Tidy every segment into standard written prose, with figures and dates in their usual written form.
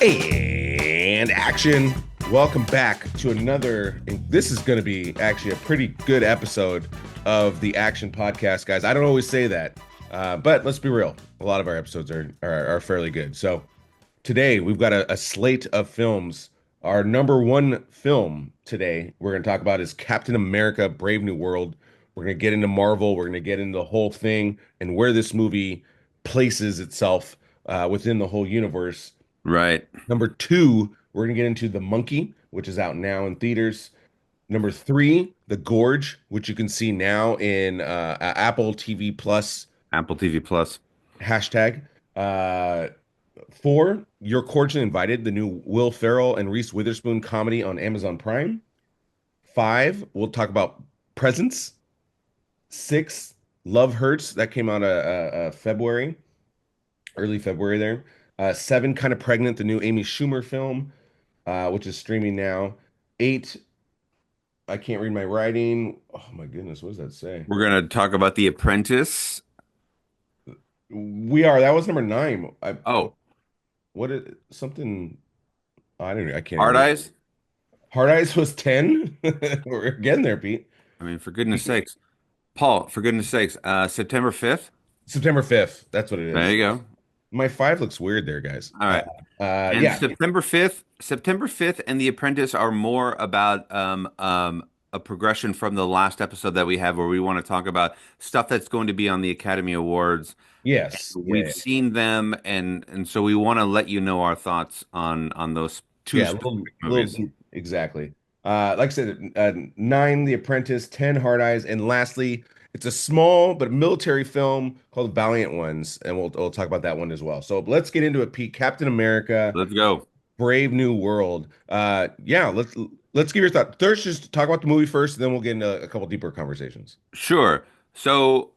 And action. Welcome back to another. This is going to be actually a pretty good episode of the Action Podcast, guys. I don't always say that, but let's be real. A lot of our episodes are fairly good. So today we've got a slate of films. Our number one film today we're going to talk about is Captain America: Brave New World. We're going to get into Marvel. We're going to get into the whole thing and where this movie places itself within the whole universe. Right. Number two, we're gonna get into The Monkey, which is out now in theaters. Number three, The Gorge, which you can see now in Apple TV Plus Apple TV Plus. hashtag. Uh, Four, You're Cordially Invited, the new Will Ferrell and Reese Witherspoon comedy on Amazon Prime. Five, we'll talk about Presents. Six, Love Hurts, that came out February, early February there. Seven, Kind of Pregnant, the new Amy Schumer film, which is streaming now. Eight, I can't read my writing. Oh my goodness, what does that say? We're going to talk about The Apprentice. That was number nine. Oh, What is something? I don't know. I can't even Hard read. Eyes. Hard Eyes was 10. We're getting there, Pete. I mean, for goodness sakes. Paul, for goodness sakes. September 5th. September 5th. That's what it There is. you go. My five looks weird there, guys. All right. And Yeah. September 5th and The Apprentice are more about a progression from the last episode that we have where we want to talk about stuff that's going to be on the Academy Awards. Yes. Yeah. We've seen them and so we want to let you know our thoughts on those two Yeah, specific movies. little exactly. Like I said, nine, The Apprentice, 10, Hard Eyes, and lastly, it's a small but military film called Valiant Ones, and we'll talk about that one as well. So let's get into it, Pete. Captain America, Let's go. Brave New World. Yeah, let's give your thought. First, just talk about the movie first, and then we'll get into a couple deeper conversations. Sure. So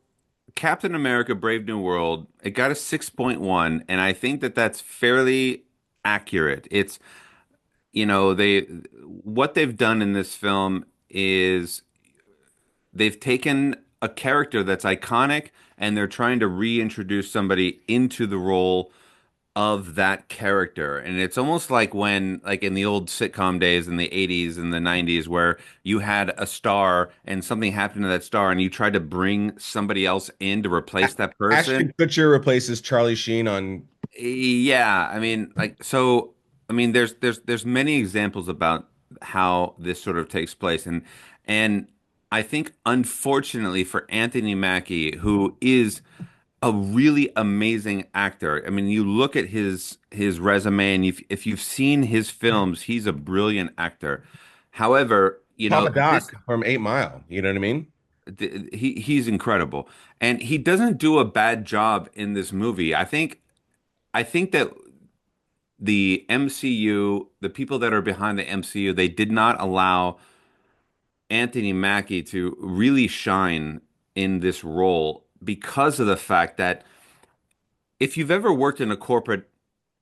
Captain America: Brave New World, it got a 6.1, and I think that that's fairly accurate. It's, they what they've done in this film is they've taken a character that's iconic and they're trying to reintroduce somebody into the role of that character. And it's almost like when, like in the old sitcom days in the 80s and the 90s, where you had a star and something happened to that star and you tried to bring somebody else in to replace that person. Ashton Kutcher replaces Charlie Sheen on. Yeah, I mean, there's many examples about how this sort of takes place, and I think unfortunately for Anthony Mackie, who is a really amazing actor. I mean, you look at his resume, and if you've seen his films, he's a brilliant actor. However, Papa this Doc from 8 Mile. You know what I mean? he's incredible, and he doesn't do a bad job in this movie. I think that the MCU, the people that are behind the MCU, they did not allow Anthony Mackie to really shine in this role because of the fact that if you've ever worked in a corporate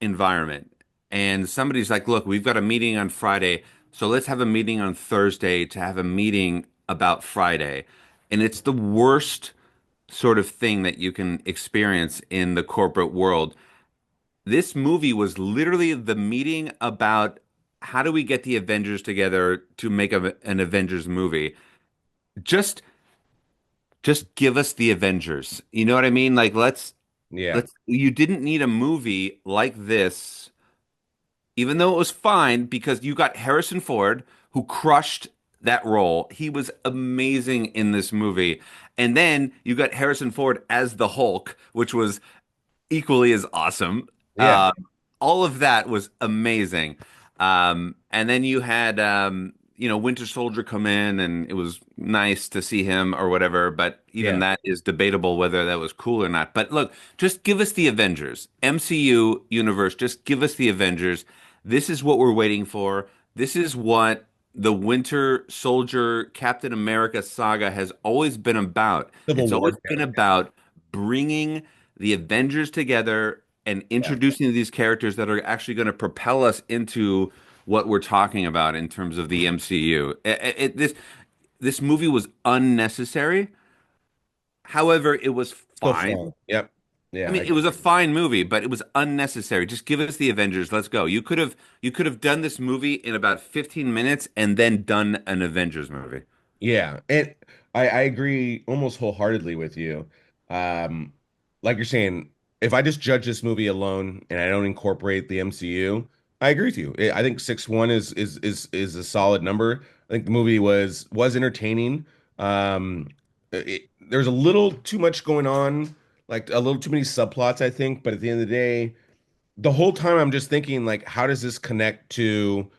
environment and somebody's like, look, we've got a meeting on Friday, so let's have a meeting on Thursday to have a meeting about Friday. And it's the worst sort of thing that you can experience in the corporate world. This movie was literally the meeting about how do we get the Avengers together to make an Avengers movie. Just just give us the Avengers. You know what I mean? Like Yeah. let's you didn't need a movie like this, even though it was fine because you got Harrison Ford who crushed that role. He was amazing in this movie. And then you got Harrison Ford as the Hulk, which was equally as awesome. Yeah. All of that was amazing. And then you had, Winter Soldier come in, and it was nice to see him or whatever. But even Yeah. that is debatable whether that was cool or not. But look, just give us the Avengers, MCU universe. Just give us the Avengers. This is what we're waiting for. This is what the Winter Soldier Captain America saga has always been about. Civil It's War always been character. about bringing the Avengers together and Yeah. introducing these characters that are actually going to propel us into what we're talking about in terms of the MCU. This movie was unnecessary. However, it was Still fine. fun. Yep. I Yeah, mean, it was a fine movie, but it was unnecessary. Just give us the Avengers. Let's go. You could have done this movie in about 15 minutes and then done an Avengers movie. yeah, and I agree almost wholeheartedly with you. Um, like you're saying, if I just judge this movie alone and I don't incorporate the MCU, I agree with you. I think 6-1 is a solid number. I think the movie was entertaining. There's a little too much going on, like a little too many subplots, I think. But at the end of the day, the whole time I'm just thinking, like, how does this connect to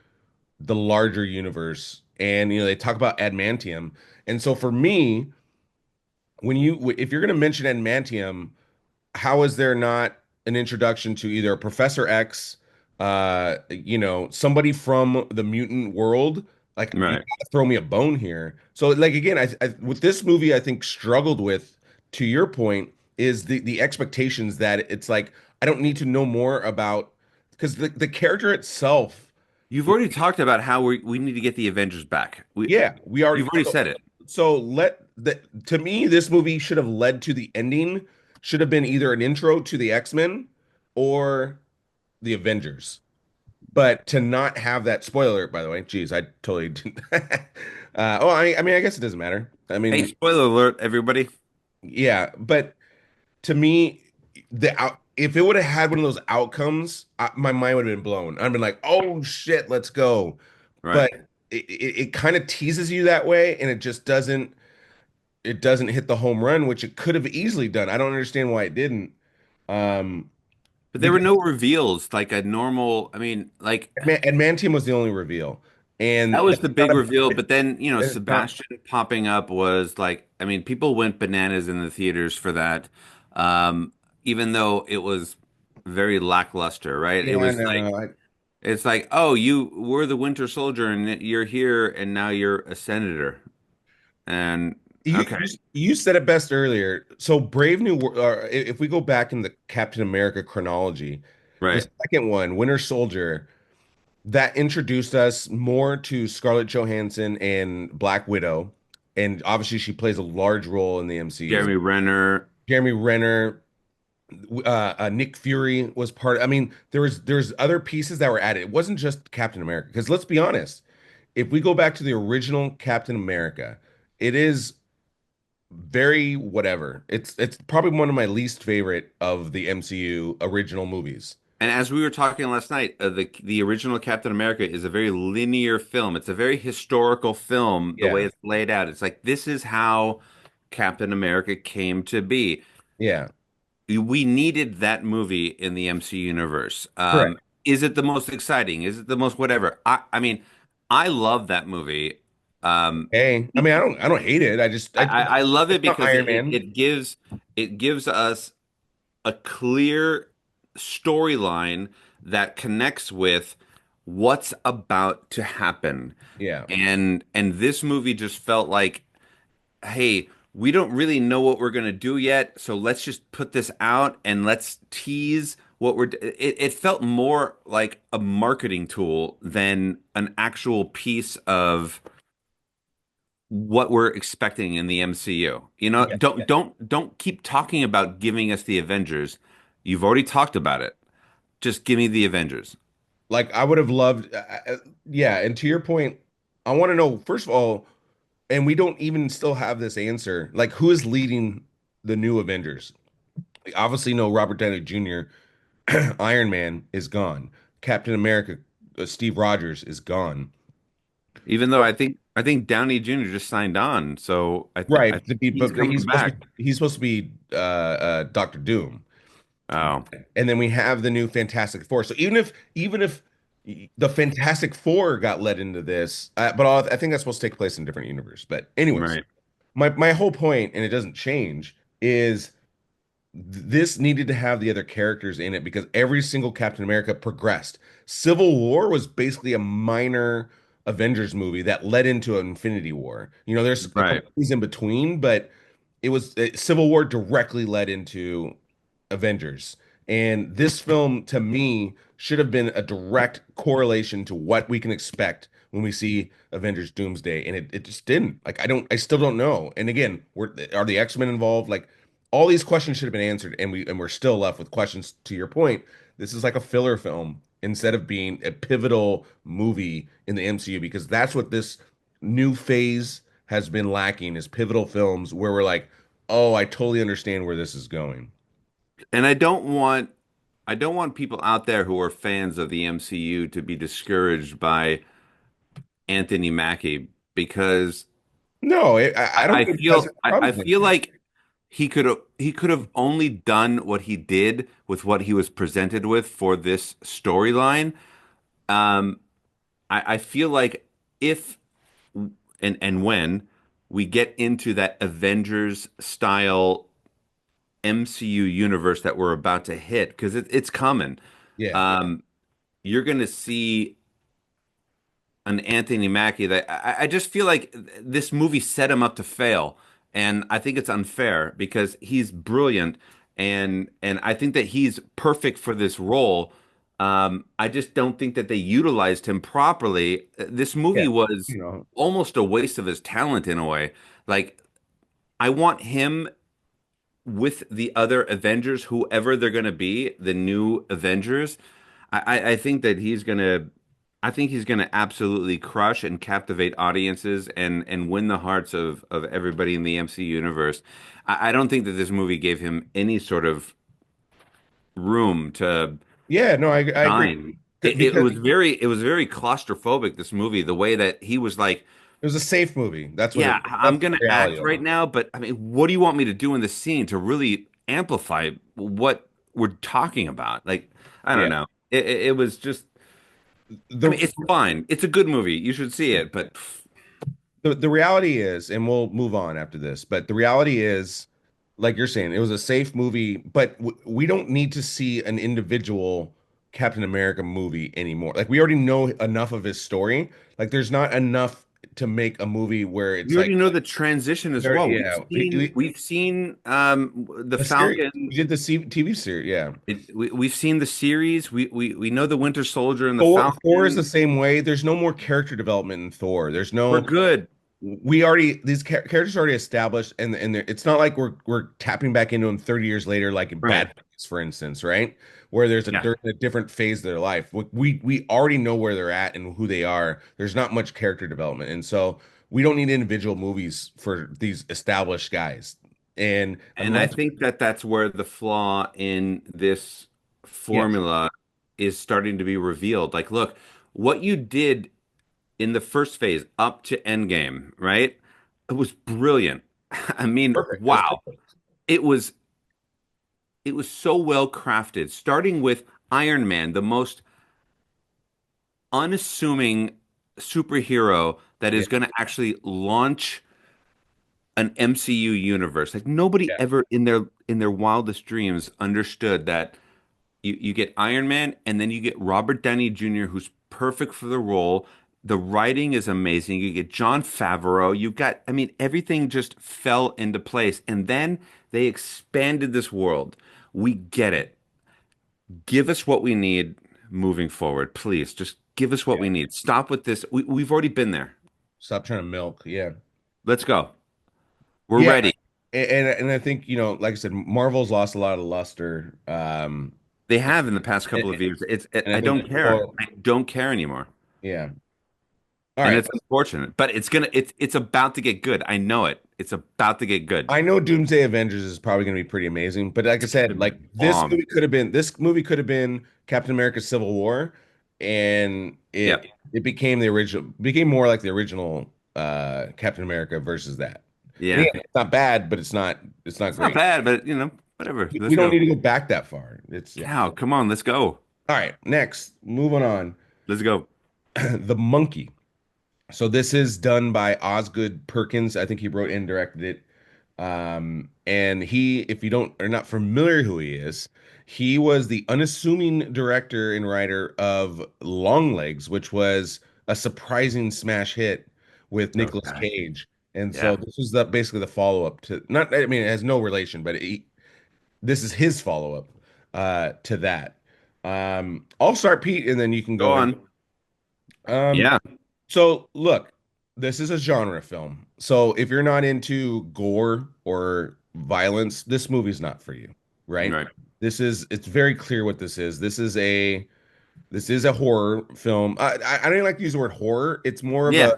the larger universe? And they talk about adamantium, and so for me, if you're going to mention adamantium, how is there not an introduction to either Professor X, somebody from the mutant world? Like, you Right. gotta throw me a bone here. So, like, again, with this movie, I think struggled with, to your point, is the expectations that it's like I don't need to know more about, because the character itself, You've already talked about how we need to get the Avengers back. yeah, we already. You've already said it. So to me, this movie should have led to the ending, should have been either an intro to the X-Men or the Avengers. But to not have that, spoiler alert, by the way, geez, I totally didn't. I mean, I guess it doesn't matter. I Hey, mean, spoiler alert, everybody. yeah, but to me, if it would have had one of those outcomes, my mind would have been blown. I'd been like, oh shit, let's go. Right. But it kind of teases you that way, and it doesn't hit the home run, which it could have easily done. I don't understand why it didn't. Um, But there were because no reveals like a normal, I mean, like Adamantium was the only reveal, that and was the big reveal. But then, it's not. Sebastian popping up was like, I mean, people went bananas in the theaters for that. Um, Even though it was very lackluster, right? Yeah, no. It's like, oh, you were the Winter Soldier and you're here and now you're a senator. And You, okay, you you said it best earlier. So Brave New World, if we go back in the Captain America chronology, the right. second one, Winter Soldier, that introduced us more to Scarlett Johansson and Black Widow, and obviously she plays a large role in the MCU. Jeremy Renner. Jeremy Renner, Nick Fury was part. I mean, there's other pieces that were added. It wasn't just Captain America. Because let's be honest, if we go back to the original Captain America, it is very whatever. It's probably one of my least favorite of the MCU original movies. And as we were talking last night, the original Captain America is a very linear film. It's a very historical film, the way Yeah, it's laid out. It's like this is how Captain America came to be. yeah, We needed that movie in the MC universe. correct. Is it the most exciting? Is it the most whatever? I mean, I love that movie. Um, Hey, I mean, I don't hate it. I love it It's not because Iron Man. it gives us a clear storyline that connects with what's about to happen. Yeah, And this movie just felt like, hey, we don't really know what we're gonna do yet, so let's just put this out and let's tease what it felt more like a marketing tool than an actual piece of what we're expecting in the MCU. yeah, yeah. Don't keep talking about giving us the Avengers. You've already talked about it. Just give me the Avengers. Like I would have loved. Yeah, and to your point, I want to know first of all, and we don't even still have this answer. Like, who is leading the new Avengers? We obviously know Robert Downey Jr. Iron Man is gone. Captain America, Steve Rogers is gone. Even though I think Downey Jr. just signed on, so I Right, think he's but coming back. he's supposed to be Doctor Doom, Oh, and then we have the new Fantastic Four. So even if the Fantastic Four got led into this, but I think that's supposed to take place in a different universe. But anyways, right, my whole point, and it doesn't change, is this needed to have the other characters in it because every single Captain America progressed. Civil War was basically a minor Avengers movie that led into an Infinity War. There's a couple right. things in between, but Civil War directly led into Avengers. And this film, to me, should have been a direct correlation to what we can expect when we see Avengers Doomsday. And it just didn't. Like, I still don't know. And again, are the X-Men involved? Like, all these questions should have been answered, and we're still left with questions. To your point, this is like a filler film instead of being a pivotal movie in the MCU, because that's what this new phase has been lacking, is pivotal films where we're like, oh, I totally understand where this is going. And I don't want people out there who are fans of the MCU to be discouraged by Anthony Mackie because No, I don't think that's a I problem with feel it. like he could have only done what he did with what he was presented with for this storyline. Um, I feel like if and when we get into that Avengers style MCU universe that we're about to hit, because it's coming, Yeah, um, you're going to see an Anthony Mackie that I just feel like this movie set him up to fail, and I think it's unfair because he's brilliant, and I think that he's perfect for this role. I just don't think that they utilized him properly. This movie yeah, was you know, almost a waste of his talent in a way. Like I want him with the other Avengers, whoever they're going to be, the new Avengers. I think that I think he's gonna absolutely crush and captivate audiences and win the hearts of everybody in the MC universe. I don't think that this movie gave him any sort of room to yeah. No, I agree shine. because It was very claustrophobic, this movie, the way that he was like, it was a safe movie. yeah, That's I'm the gonna reality act of right it. now, but I mean, what do you want me to do in this scene to really amplify what we're talking about? Like, I Yeah. don't know. It was just, I mean, The it's fine. It's a good movie. You should see it, but the reality is, and we'll move on after this, but the reality is, like you're saying, it was a safe movie, but we don't need to see an individual Captain America movie anymore. Like we already know enough of his story. Like there's not enough to make a movie where we it's like, already know the transition as well. yeah, We've seen the the series. Falcon. We did the TV series, yeah. We've seen the series. We know the Winter Soldier and the Thor is the Falcon. same way. There's no more character development in Thor. There's We're no good. we already these characters are already established, and it's not like we're tapping back into them 30 years later, like in Right. Bad Boys, for instance, right? Where Yeah. they're in a different phase of their life. We already know where they're at and who they are. There's not much character development, and so we don't need individual movies for these established guys. And And I unless think that that's where the flaw in this yes, formula is starting to be revealed. Like, look, what you did in the first phase up to Endgame, right? It was brilliant. I mean, perfect. It was wow. perfect. It was it was so well crafted, starting with Iron Man, the most unassuming superhero that Yeah, is going to actually launch an MCU universe. Like nobody yeah, ever in their wildest dreams understood that you get Iron Man and then you get Robert Downey Jr., who's perfect for the role. The writing is amazing. You get Jon Favreau. You got, I mean, everything just fell into place. And then they expanded this world. We get it. Give us what we need moving forward, please. Just give us what yeah. we need. Stop with this. We've already been there. Stop trying to milk. Yeah, Let's go. We're yeah. ready. And I think, like I said, Marvel's lost a lot of luster. They have in the past And, couple of years. and I I think don't care. people, I don't care anymore. yeah. All And right. it's unfortunate, but it's about to get good. I know it. It's about to get good. I know Doomsday Avengers is probably going to be pretty amazing, but like I It's said, gonna be like bomb. this movie could have been Captain America Civil War, and Yep. it became became more like the original Captain America versus that. And Yeah. again, it's not bad, but it's not It's not great. bad, but whatever. We Let's don't go. need to go back that far. It's yeah. Cow, come on, let's go. All right, next, moving on. Let's go. The Monkey. So this is done by Osgood Perkins. I think he wrote and directed it. And he, if you don't are not familiar who he is, he was the unassuming director and writer of Longlegs, which was a surprising smash hit with Nicolas Okay. Cage. And so Yeah. this is basically the follow-up to not, I mean, it has no relation, but this is his follow-up to that. I'll start Pete, and then you can Go go in. on. Um, Yeah. so look, this is a genre film. So if you're not into gore or violence, this movie's not for you, right? Right. It's very clear what this is. This is a horror film. I don't even like to use the word horror. It's more of a Yeah.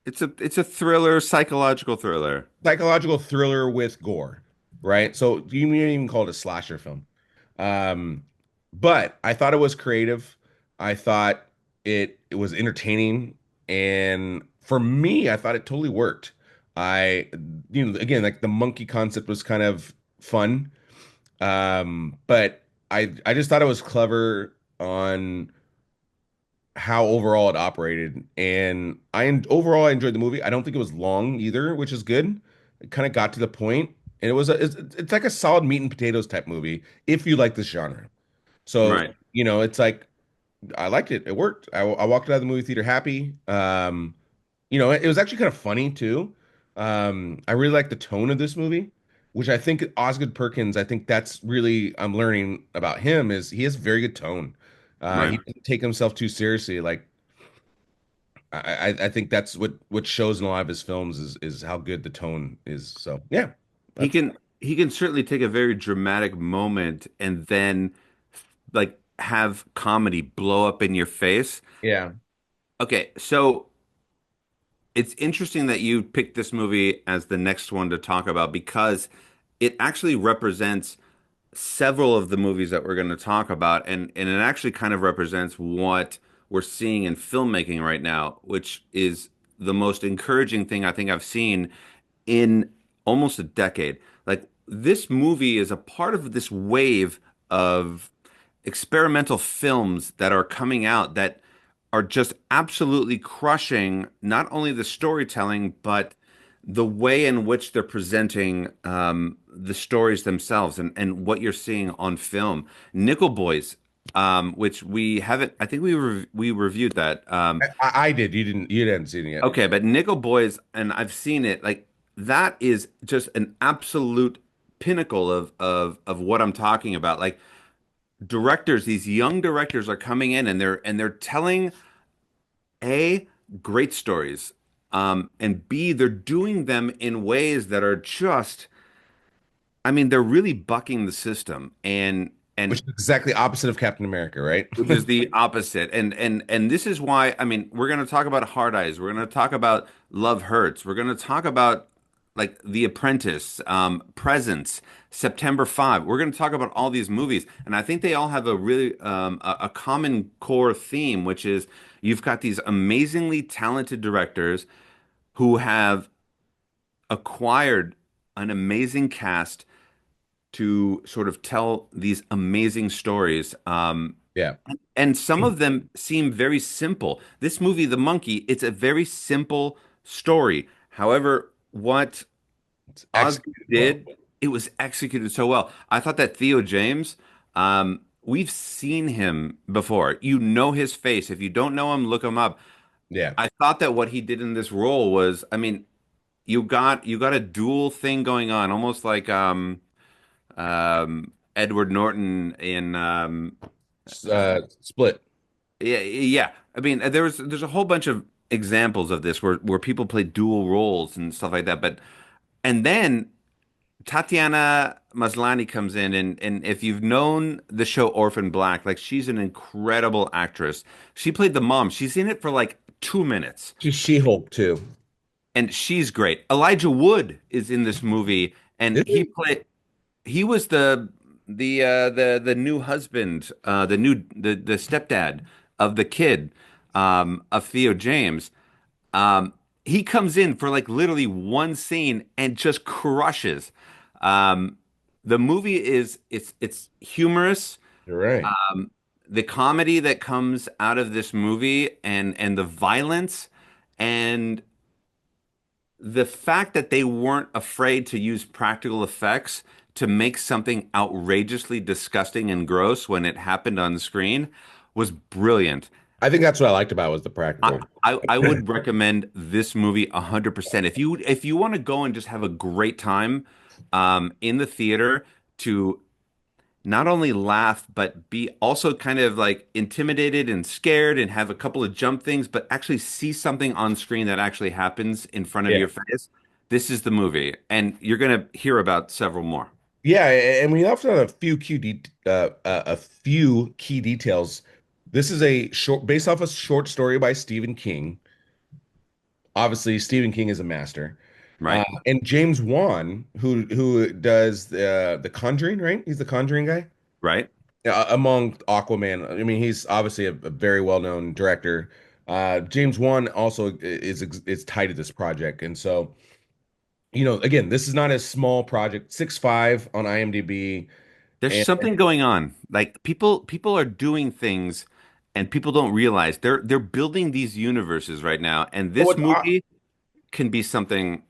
It's a thriller, psychological thriller. psychological thriller with gore, right? So you can even call it a slasher film. Um, but I thought it was creative. I thought it was entertaining, and for me, I thought it totally worked. I, again, like the monkey concept was kind of fun, but I just thought it was clever on how overall it operated, and overall I enjoyed the movie. I don't think it was long either, which is good. It kind of got to the point, and it's like a solid meat and potatoes type movie if you like this genre. So, Right. it's like I liked it. It worked. I walked out of the movie theater happy. It was actually kind of funny too. I really like the tone of this movie, which I think Osgood Perkins, I think that's really I'm learning about him is he has very good tone. Right. He doesn't take himself too seriously. Like I think that's what shows in a lot of his films is how good the tone is. So yeah, He that's can certainly take a very dramatic moment and then like have comedy blow up in your face. yeah. Okay, so it's interesting that you picked this movie as the next one to talk about because it actually represents several of the movies that we're going to talk about, and it actually kind of represents what we're seeing in filmmaking right now, which is the most encouraging thing I think I've seen in almost a decade. Like this movie is a part of this wave of experimental films that are coming out that are just absolutely crushing not only the storytelling, but the way in which they're presenting the stories themselves and what you're seeing on film. Nickel Boys, which we haven't, I think we reviewed that. I did. You didn't see it yet. Okay, but Nickel Boys, and I've seen it, like that is just an absolute pinnacle of what I'm talking about. Like directors, these young directors are coming in and they're telling A, great stories. And B, they're doing them in ways that are just, I mean, they're really bucking the system Which and is exactly opposite of Captain America, right? which is the opposite. And this is why, I mean, we're going to talk about Hard Eyes. We're going to talk about Love Hurts. We're going to talk about like The Apprentice, Presence, September 5. We're going to talk about all these movies, and I think they all have a really a common core theme, which is you've got these amazingly talented directors who have acquired an amazing cast to sort of tell these amazing stories. Yeah. And some of them seem very simple. This movie, The Monkey, it's a very simple story. However, what It's Osgood executed well. did, it was executed so well. I thought that Theo James, we've seen him before. You know his face. If you don't know him, look him up. Yeah. I thought that what he did in this role was, I mean, you got a dual thing going on, almost like Edward Norton in Split. yeah, yeah. I mean, there's a whole bunch of examples of this where people play dual roles and stuff like that. But and then Tatiana Maslany comes in, and if you've known the show Orphan Black, like she's an incredible actress. She played the mom. She's in it for like 2 minutes, She's She-Hulk too. and she's great. Elijah Wood is in this movie, and Is he? he was the new husband, the stepdad of the kid of Theo James. Um, he comes in for like literally one scene and just crushes. Um, the movie is it's humorous. You're right. The comedy that comes out of this movie and the violence and the fact that they weren't afraid to use practical effects to make something outrageously disgusting and gross when it happened on screen was brilliant. I think that's what I liked about it was the I, practical. I would recommend this movie 100%. If you want to go and just have a great time in the theater to not only laugh but be also kind of like intimidated and scared and have a couple of jump things, but actually see something on screen that actually happens in front of Yeah. your face. this is the movie, and you're gonna hear about several more. Yeah, and we left out a few a few key details. This is a short based off a short story by Stephen King. Obviously, Stephen King is a master. Right, And James Wan, who does the Conjuring, right? He's the Conjuring guy. right. Among Aquaman, I mean, he's obviously a very well-known director. James Wan also is tied to this project, and so again, this is not a small project. 6.5 on IMDb, There's and something going on. Like people are doing things and people don't realize they're building these universes right now, and but this movie can be something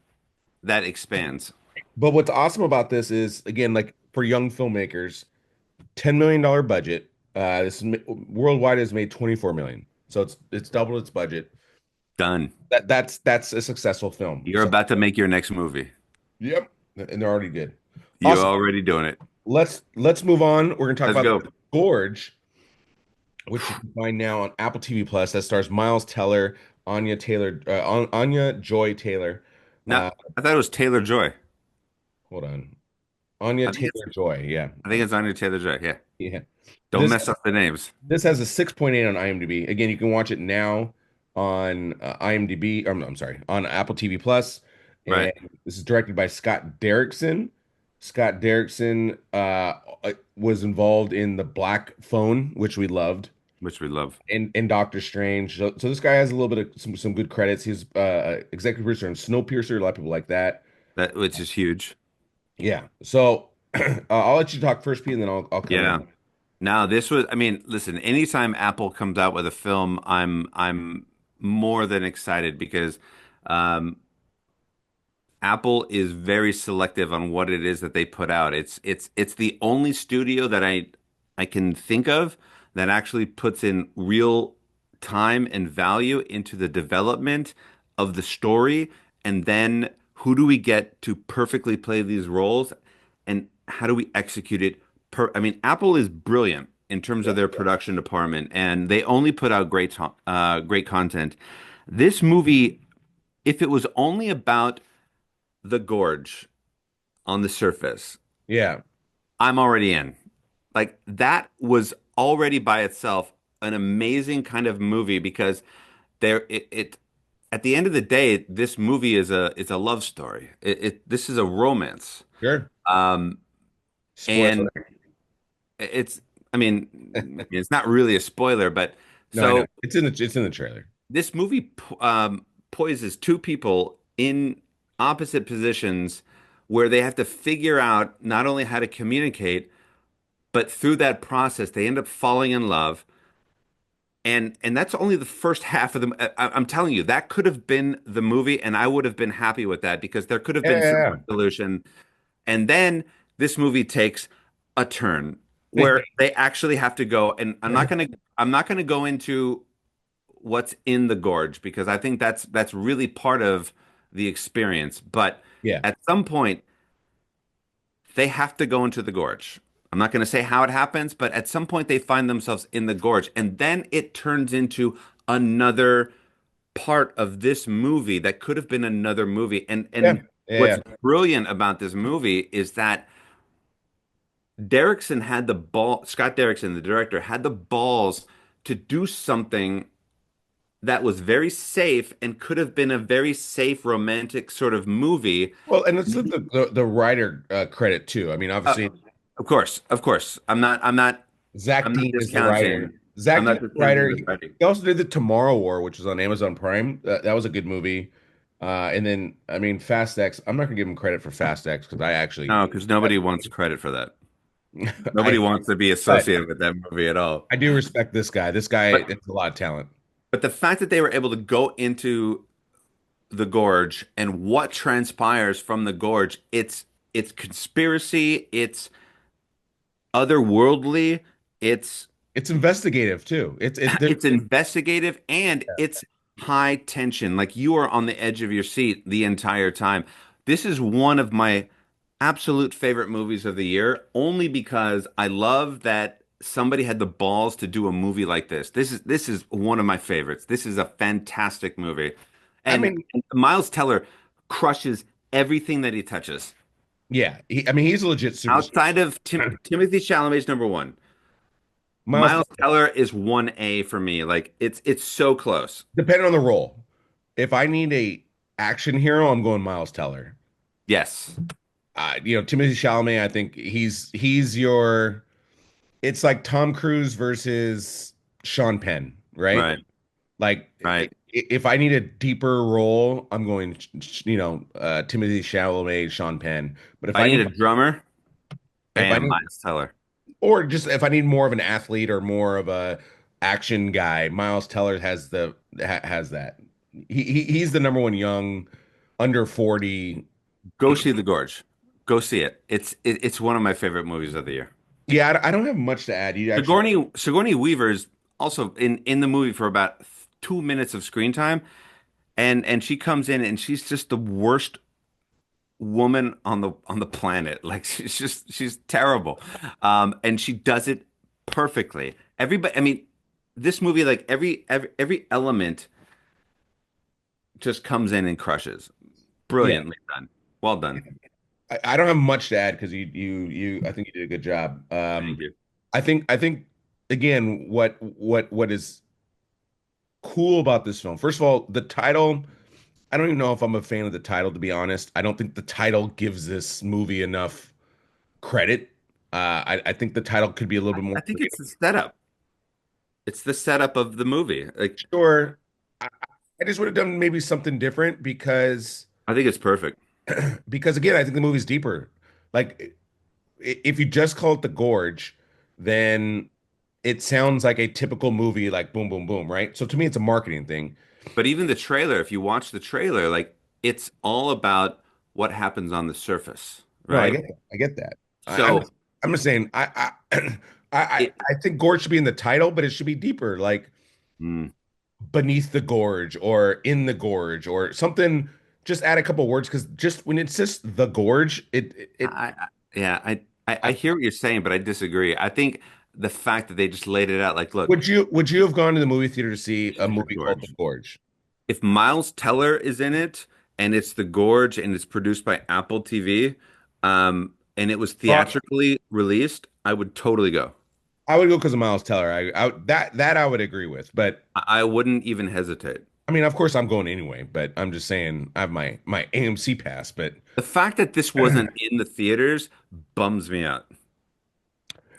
that expands. what's awesome about this is again, like for young filmmakers, $10 million budget. Worldwide has made 24 million, so it's doubled its budget. Done. That's a successful film. You're So about to make your next movie. yep, and they're already good. You're Awesome. already doing it. Let's move on. We're gonna talk Let's about go. Gorge, which you can find now on Apple TV Plus. That stars Miles Teller, Anya Joy Taylor. Now, Uh, I thought it was Taylor-Joy. hold on, Anya I think it's Taylor-Joy. Yeah, I think it's Anya Taylor-Joy. Yeah. yeah. Don't This mess up the names. this has a 6.8 on IMDb. Again, you can watch it now on IMDb. I'm sorry, on Apple TV Plus. And Right. this is directed by Scott Derrickson. Scott Derrickson was involved in the Black Phone, which we loved. Which we love. And Doctor Strange. So this guy has a little bit of some good credits. He's executive producer on Snowpiercer. A lot of people like that. That which is huge. Yeah. So I'll let you talk first, Pete, and then I'll come Yeah. in. Now this was, I mean, listen, anytime Apple comes out with a film, I'm more than excited because um, Apple is very selective on what it is that they put out. It's the only studio that I can think of that actually puts in real time and value into the development of the story, and then who do we get to perfectly play these roles, and how do we execute it I mean, Apple is brilliant in terms of Yeah. their production department, and they only put out great content. This movie, if it was only about the gorge on the surface, Yeah. I'm already in. Like that was already by itself an amazing kind of movie because it at the end of the day, this movie is a love story. This is a romance. Sure. Um, Spoiler. and it's I mean, it's not really a spoiler, but No, I know. so It's in the trailer. this movie poises two people in opposite positions where they have to figure out not only how to communicate, but through that process, they end up falling in love. And that's only the first half of the. I'm telling you, that could have been the movie, and I would have been happy with that because there could have been some Yeah, resolution. And then this movie takes a turn yeah, where they actually have to go. And I'm not gonna go into what's in the gorge because I think that's really part of the experience. But yeah. at some point, they have to go into the gorge. I'm not going to say how it happens, but at some point they find themselves in the gorge, and then it turns into another part of this movie that could have been another movie. And Yeah, what's yeah. brilliant about this movie is that Scott Derrickson, the director, had the balls to do something that was very safe and could have been a very safe romantic sort of movie. Well, and let's look the writer credit too. I mean, Uh, obviously, of course. Zach I'm not Dean is the discounting. writer. I'm Zach Dean not is the discounting writer. the He writing. he also did the Tomorrow War, which was on Amazon Prime. That was a good movie. And then, I mean, Fast X. I'm not gonna give him credit for Fast X because No, because nobody wants credit for that. I, Nobody wants to be but associated with that movie at all. I do respect this guy. This guy But has a lot of talent. but the fact that they were able to go into the gorge and what transpires from the gorge, it's conspiracy, it's otherworldly, it's It's investigative too. it's investigative, and it's high tension. Like you are on the edge of your seat the entire time. This is one of my absolute favorite movies of the year, only because I love that somebody had the balls to do a movie like this. This is one of my favorites. This is a fantastic movie. I And mean, Miles Teller crushes everything that he touches. Yeah, I mean, he's a legit superstar. Outside of Timothy Chalamet's number one. Miles, Miles Teller is 1A for me. Like it's so close. depending on the role, if I need a action hero, I'm going Miles Teller. Yes. Timothy Chalamet, I think he's your. It's like Tom Cruise versus Sean Penn, right? Right. Like Right. if I need a deeper role, I'm going, Timothy Chalamet, Sean Penn. But If I need a drummer, if I bam, need, Miles Teller. or just if I need more of an athlete or more of a action guy, Miles Teller has that. He's the number one young under 40. Go see The Gorge. Go see it. It's one of my favorite movies of the year. Yeah, I don't have much to add. You actually, Sigourney Weaver is also in the movie for about 2 minutes of screen time, and she comes in and she's just the worst woman on the planet. Like she's terrible, and she does it perfectly. Everybody, I mean, this movie, like every element just comes in and crushes. yeah, Brilliantly done. Well done. I don't have much to add because I think you did a good job. Thank you. I think again, what is cool about this film? First of all, the title. I don't even know if I'm a fan of the title, to be honest. I don't think the title gives this movie enough credit. I think the title could be a little bit more I think it's creative. the setup. It's the setup of the movie. Like Sure, I, I just would have done maybe something different I think it's perfect. because again, I think the movie's deeper. Like if you just call it The Gorge, then it sounds like a typical movie, like boom, boom, boom, right? So to me, it's a marketing thing. But even the trailer, if you watch the trailer, like it's all about what happens on the surface, No, I right? get that. I get that. I'm So I'm just saying it, I think Gorge should be in the title, but it should be deeper, like mm, beneath the gorge or in the gorge or something. Just add a couple words because just when it's just the gorge, yeah, I hear what you're saying, but I disagree. I think the fact that they just laid it out, like, look, would you have gone to the movie theater to see a movie called The Gorge. Gorge? If Miles Teller is in it and it's The Gorge and it's produced by Apple TV, and it was Uh, theatrically released, I would totally go. I would go because of Miles Teller. That I would agree with, but I wouldn't even hesitate. I mean, of course, I'm going anyway. But I'm just saying, I have my AMC pass. But The fact that this wasn't in the theaters bums me out.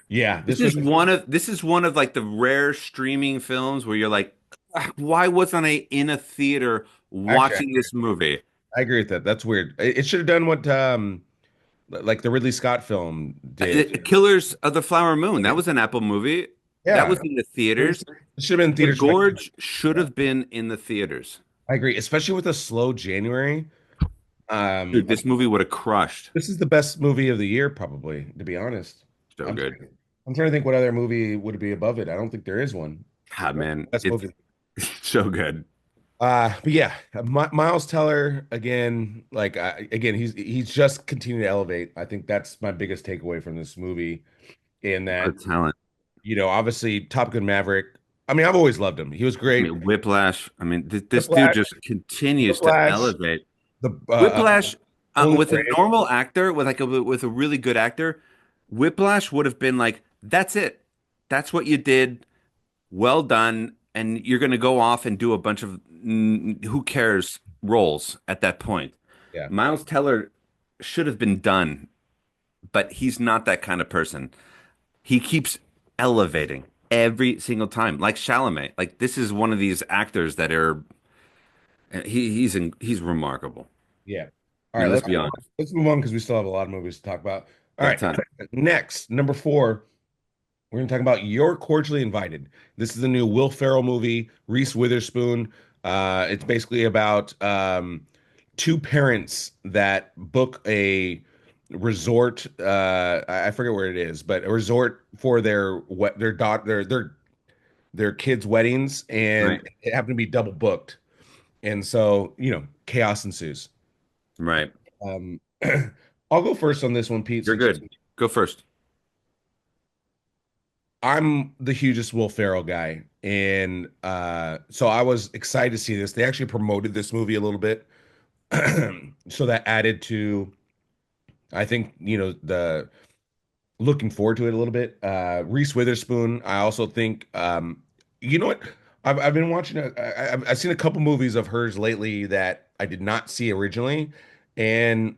yeah, this was This is one of like the rare streaming films where you're like, "Ah, why wasn't I in a theater actually watching this movie? I agree with that. That's weird. It should have done what like the Ridley Scott film did. Killers of the Flower Moon, that was an Apple movie. That Yeah, was in the it theaters. should have been in The theaters. Gorge should have been in the theaters. I agree, especially with a slow January. Dude, this movie would have crushed. This is the best movie of the year, probably, to be honest. So I'm good. I'm trying to think what other movie would be above it. I don't think there is one. God, man, Best it's movie. so good. But yeah, Miles Teller again. Like again, he's just continuing to elevate. I think that's my biggest takeaway from this movie. In What a that, talent. obviously Top Gun Maverick. I mean, I've always loved him. He was I great. mean, Whiplash. I mean, this dude Whiplash, just continues to Whiplash, elevate. the Whiplash, Only with a Brave. normal actor, with a really good actor, Whiplash would have been like, "That's it. That's what you did. Well done." And you're going to go off and do a bunch of who cares roles at that point. Yeah, Miles Teller should have been done, but he's not that kind of person. He keeps elevating every single time, like Chalamet. Like this is one of these actors that are he's remarkable. yeah. I All mean, right, let's be honest. let's move on because we still have a lot of movies to talk about. All Got a right, ton. next number four. We're going to talk about You're Cordially Invited. This is the new Will Ferrell movie, Reese Witherspoon. It's basically about two parents that book a resort. I forget where it is, but a resort for their daughter their kids' weddings, and Right. it happened to be double booked, and so chaos ensues. Right. Um, I'll go first on this one, Pete, You're since good. Go first. I'm the hugest Will Ferrell guy, and so I was excited to see this. They actually promoted this movie a little bit So that added to, I think, the looking forward to it a little bit. Reese Witherspoon, I also think, you know what? I've been watching, I've seen a couple movies of hers lately that I did not see originally. And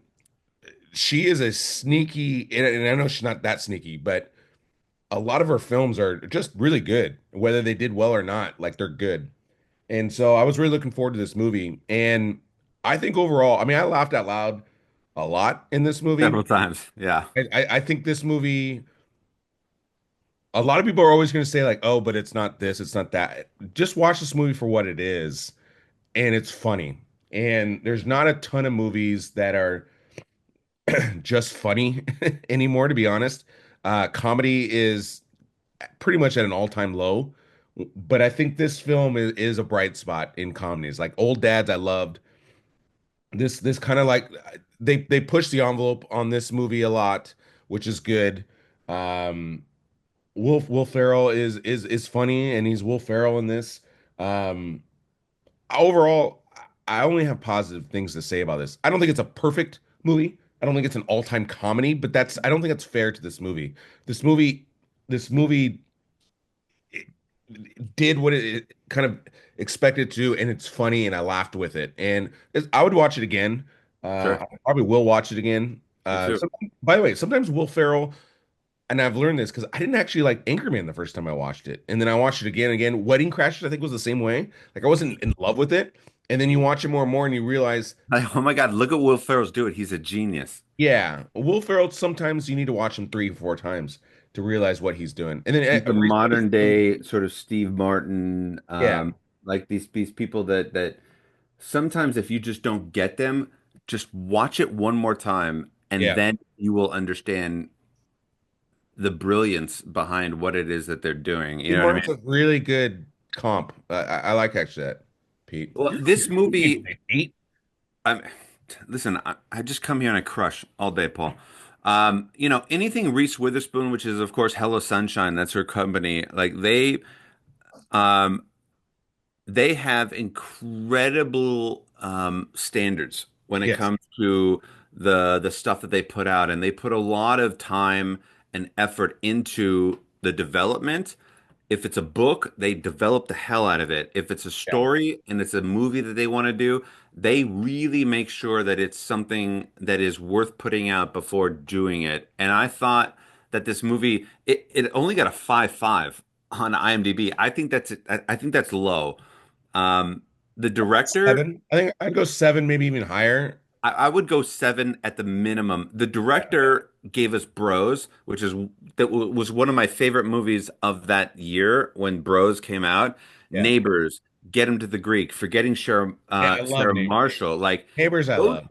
she is a sneaky, and I know she's not that sneaky, but a lot of her films are just really good, whether they did well or not, like they're good. And so I was really looking forward to this movie. And I think overall, I mean, I laughed out loud a lot in this movie. Several times. Yeah. I think this movie, a lot of people are always going to say, like, oh, but it's not this, it's not that. Just watch this movie for what it is, and it's funny. And there's not a ton of movies that are just funny anymore, to be honest. Comedy is pretty much at an all-time low. But I think this film is a bright spot in comedies. Like Old Dads, I loved. This kind of like they push the envelope on this movie a lot, which is good. Um, Will Ferrell is funny, and he's Will Ferrell in this. Um, Overall, I only have positive things to say about this. I don't think it's a perfect movie. I don't think it's an all-time comedy, but I don't think it's fair to this movie. This movie, this movie did what it kind of expected to do, and it's funny, and I laughed with it. And I would watch it again. Sure. I probably will watch it again. Me too. By the way, sometimes Will Ferrell, and I've learned this because I didn't actually like Anchorman the first time I watched it, and then I watched it again and again. Wedding Crashers, I think, was the same way. Like I wasn't in love with it, and then you watch it more and more, and you realize, Like, oh my God, look at Will Ferrell's do it. He's a genius. yeah, Will Ferrell. Sometimes you need to watch him 3 or 4 times to realize what he's doing. And then He's the Reese modern Witherspoon, day sort of Steve Martin, yeah, like these people that sometimes if you just don't get them, just watch it one more time and yeah. then you will understand the brilliance behind what it is that they're doing. You Steve know what I mean? Martin's a really good comp. I like actually that, Pete. Well, this movie, Pete? I'm, listen, I just come here and I crush all day, Paul. Anything Reese Witherspoon, which is of course Hello Sunshine, that's her company. Like um, they have incredible standards when it Yes. comes to the stuff that they put out, and they put a lot of time and effort into the development. If it's a book, they develop the hell out of it. If it's a Yeah. story and it's a movie that they want to do, they really make sure that it's something that is worth putting out before doing it. And I thought that this movie, it only got a 5.5 on IMDb. I think that's low. The director, 7. I think I'd go 7, maybe even higher. I would go 7 at the minimum. The Yeah. director gave us Bros, which is was one of my favorite movies of that year when Bros came out. Yeah. Neighbors, Get Him to the Greek, Forgetting Yeah, I love Sarah Neighbors. Marshall. Like Neighbors, I those, love.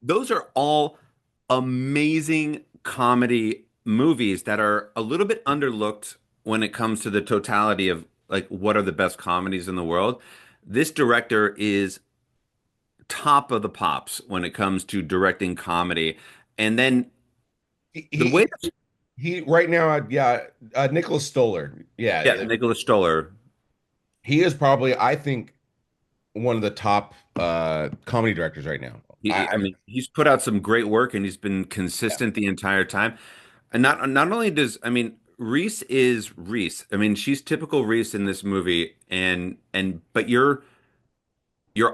those are all amazing comedy movies that are a little bit underlooked when it comes to the totality of like what are the best comedies in the world. This director is top of the pops when it comes to directing comedy. And then He, the way he, he right now, yeah, Nicholas Stoller. yeah, Yeah, Nicholas Stoller, he is probably, I think, one of the top comedy directors right now. I mean, he's put out some great work and he's been Yeah, consistent the entire time. And not only does I mean Reese is Reese. I mean, she's typical Reese in this movie and but you're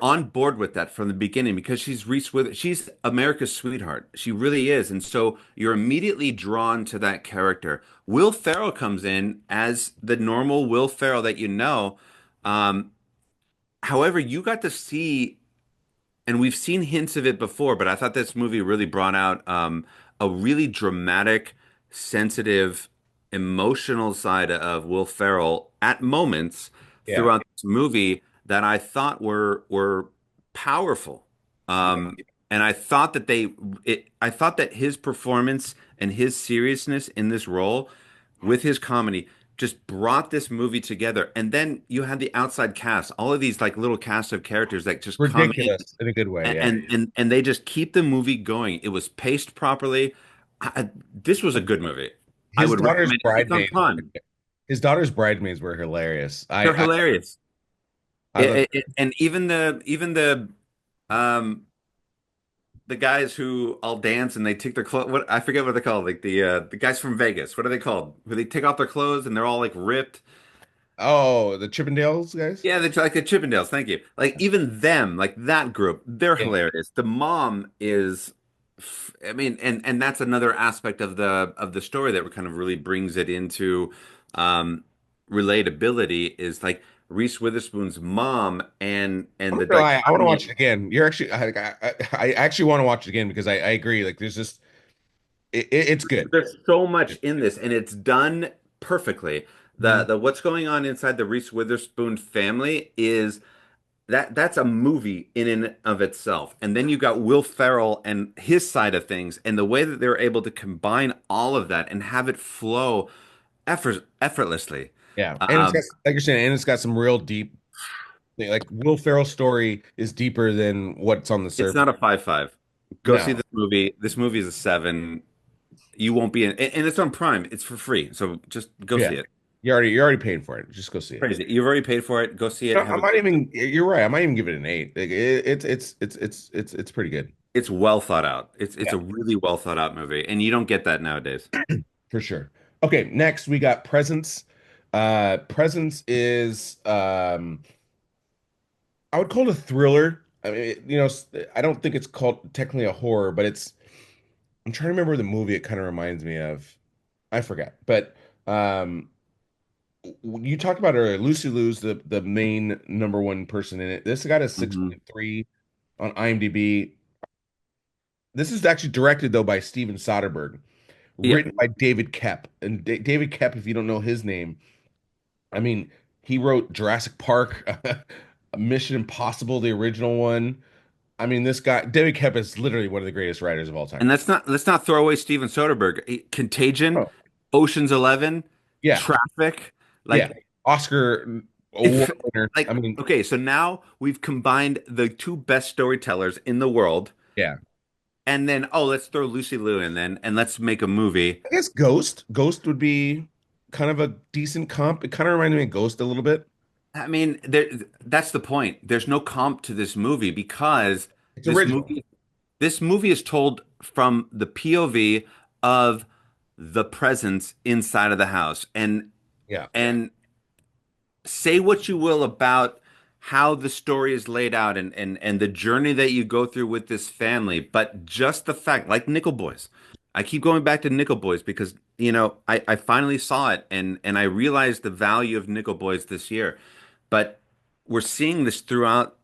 on board with that from the beginning because she's America's sweetheart. She really is. And so you're immediately drawn to that character. Will Ferrell comes in as the normal Will Ferrell that you know. Um, However, you got to see, and we've seen hints of it before, but I thought this movie really brought out a really dramatic, sensitive, emotional side of Will Ferrell at moments yeah, throughout this movie that I thought were powerful. yeah. And I thought that his performance and his seriousness in this role with his comedy just brought this movie together. And then you had the outside cast, all of these like little cast of characters that just come in Ridiculous in a good way. Yeah. and they just keep the movie going. It was paced properly. This was a good movie. I His would daughter's recommend it. It's on bridesmaids. Prime. His daughter's bridesmaids were hilarious. They're hilarious. I love. And even the the guys who all dance and they take their clothes. What I forget what they're called. Like the guys from Vegas. What are they called? Where they take off their clothes and they're all like ripped. Oh, the Chippendales guys? Yeah, they're like the Chippendales. Thank you. Like even them, like that group, they're Yeah. hilarious. The mom is, I mean, and that's another aspect of the story that kind of really brings it into um, relatability. Is like Reese Witherspoon's mom I'm and not the gonna lie, I want to watch dichotomy. it again. You're actually, I actually want to watch it again because I agree. Like, there's just, it's good. There's so much in this, and it's done perfectly. Mhm. The what's going on inside the Reese Witherspoon family is that's a movie in and of itself. And then you got Will Ferrell and his side of things, and the way that they're able to combine all of that and have it flow effortlessly. Yeah, and it's got, Um, like you're saying, and it's got some real deep. Like Will Ferrell's story is deeper than what's on the it's surface. not a 5-5. Go see No, this movie. This movie is a 7. You won't be in, and it's on Prime. It's for free, so just go yeah, see it. you're already paying for it. Just go see it. Crazy. You've already paid for it. Go see it. No, Have I a might great. even. You're right. I might even give it an 8. Like, it's pretty good. It's well thought out. It's Yeah, a really well thought out movie, and you don't get that nowadays. for sure. Okay, next we got Presence. Presence is I would call it a thriller. I mean, I don't think it's called technically a horror, but it's. I'm trying to remember the movie it kind of reminds me of. I forget, but um, you talked about earlier, Lucy Liu's the main number one person in it. This got a Hmm. 6.3 on IMDb. This is actually directed though by Steven Soderbergh, Yeah. written by David Koepp. And David Koepp, if you don't know his name, I mean, he wrote Jurassic Park, Mission Impossible, the original one. I mean, this guy, David Koepp, is literally one of the greatest writers of all And time. let's not throw away Steven Soderbergh. Contagion, Oh, Ocean's 11, yeah, Traffic. yeah. Like Oscar award if winner. I like mean, okay, so now we've combined the two best storytellers in the world, yeah. and then oh, let's throw Lucy Liu in then, and let's make a movie. I guess Ghost. Ghost would be kind of a decent comp. It kind of reminded me of Ghost a little bit. I mean, that's the point. There's no comp to this movie because It's this original. movie this movie is told from the POV of the presence inside of the house. Yeah. And say what you will about how the story is laid out and the journey that you go through with this family, but just the fact, like Nickel Boys, I keep going back to Nickel Boys because I finally saw it and I realized the value of Nickel Boys this year. But we're seeing this throughout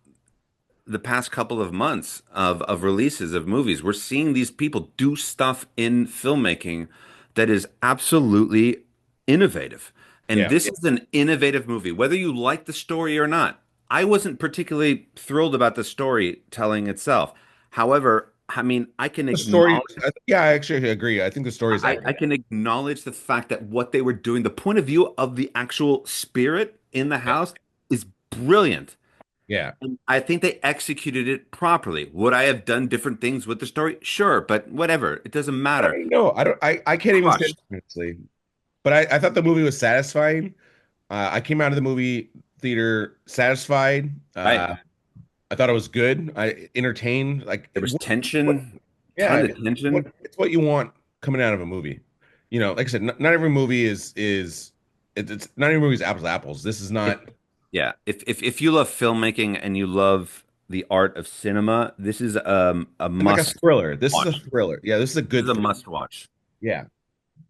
the past couple of months of releases of movies. We're seeing these people do stuff in filmmaking that is absolutely innovative. And Yeah. this is an innovative movie, whether you like the story or not. I wasn't particularly thrilled about the storytelling itself. However, I mean, The story, yeah, I actually agree. I think the story is I excellent. can acknowledge the fact that what they were doing, the point of view of the actual spirit in the Yeah. house is brilliant. Yeah. I think they executed it properly. Would I have done different things with the story? Sure, but whatever. It doesn't I matter. don't know. I can't even say Crushed. that honestly. But I thought the movie was satisfying. I came out of the movie theater satisfied. Right. I thought it was good. I entertained. Like, There was what, tension, yeah, ton of tension. it's what you want coming out of a movie. Like I said, not every movie it's not every movie is apples to apples. This is If not yeah, if you love filmmaking and you love the art of cinema, this is a and like a must thriller. This is a watch. thriller. Yeah, this is a This good is a thriller. must watch. Yeah,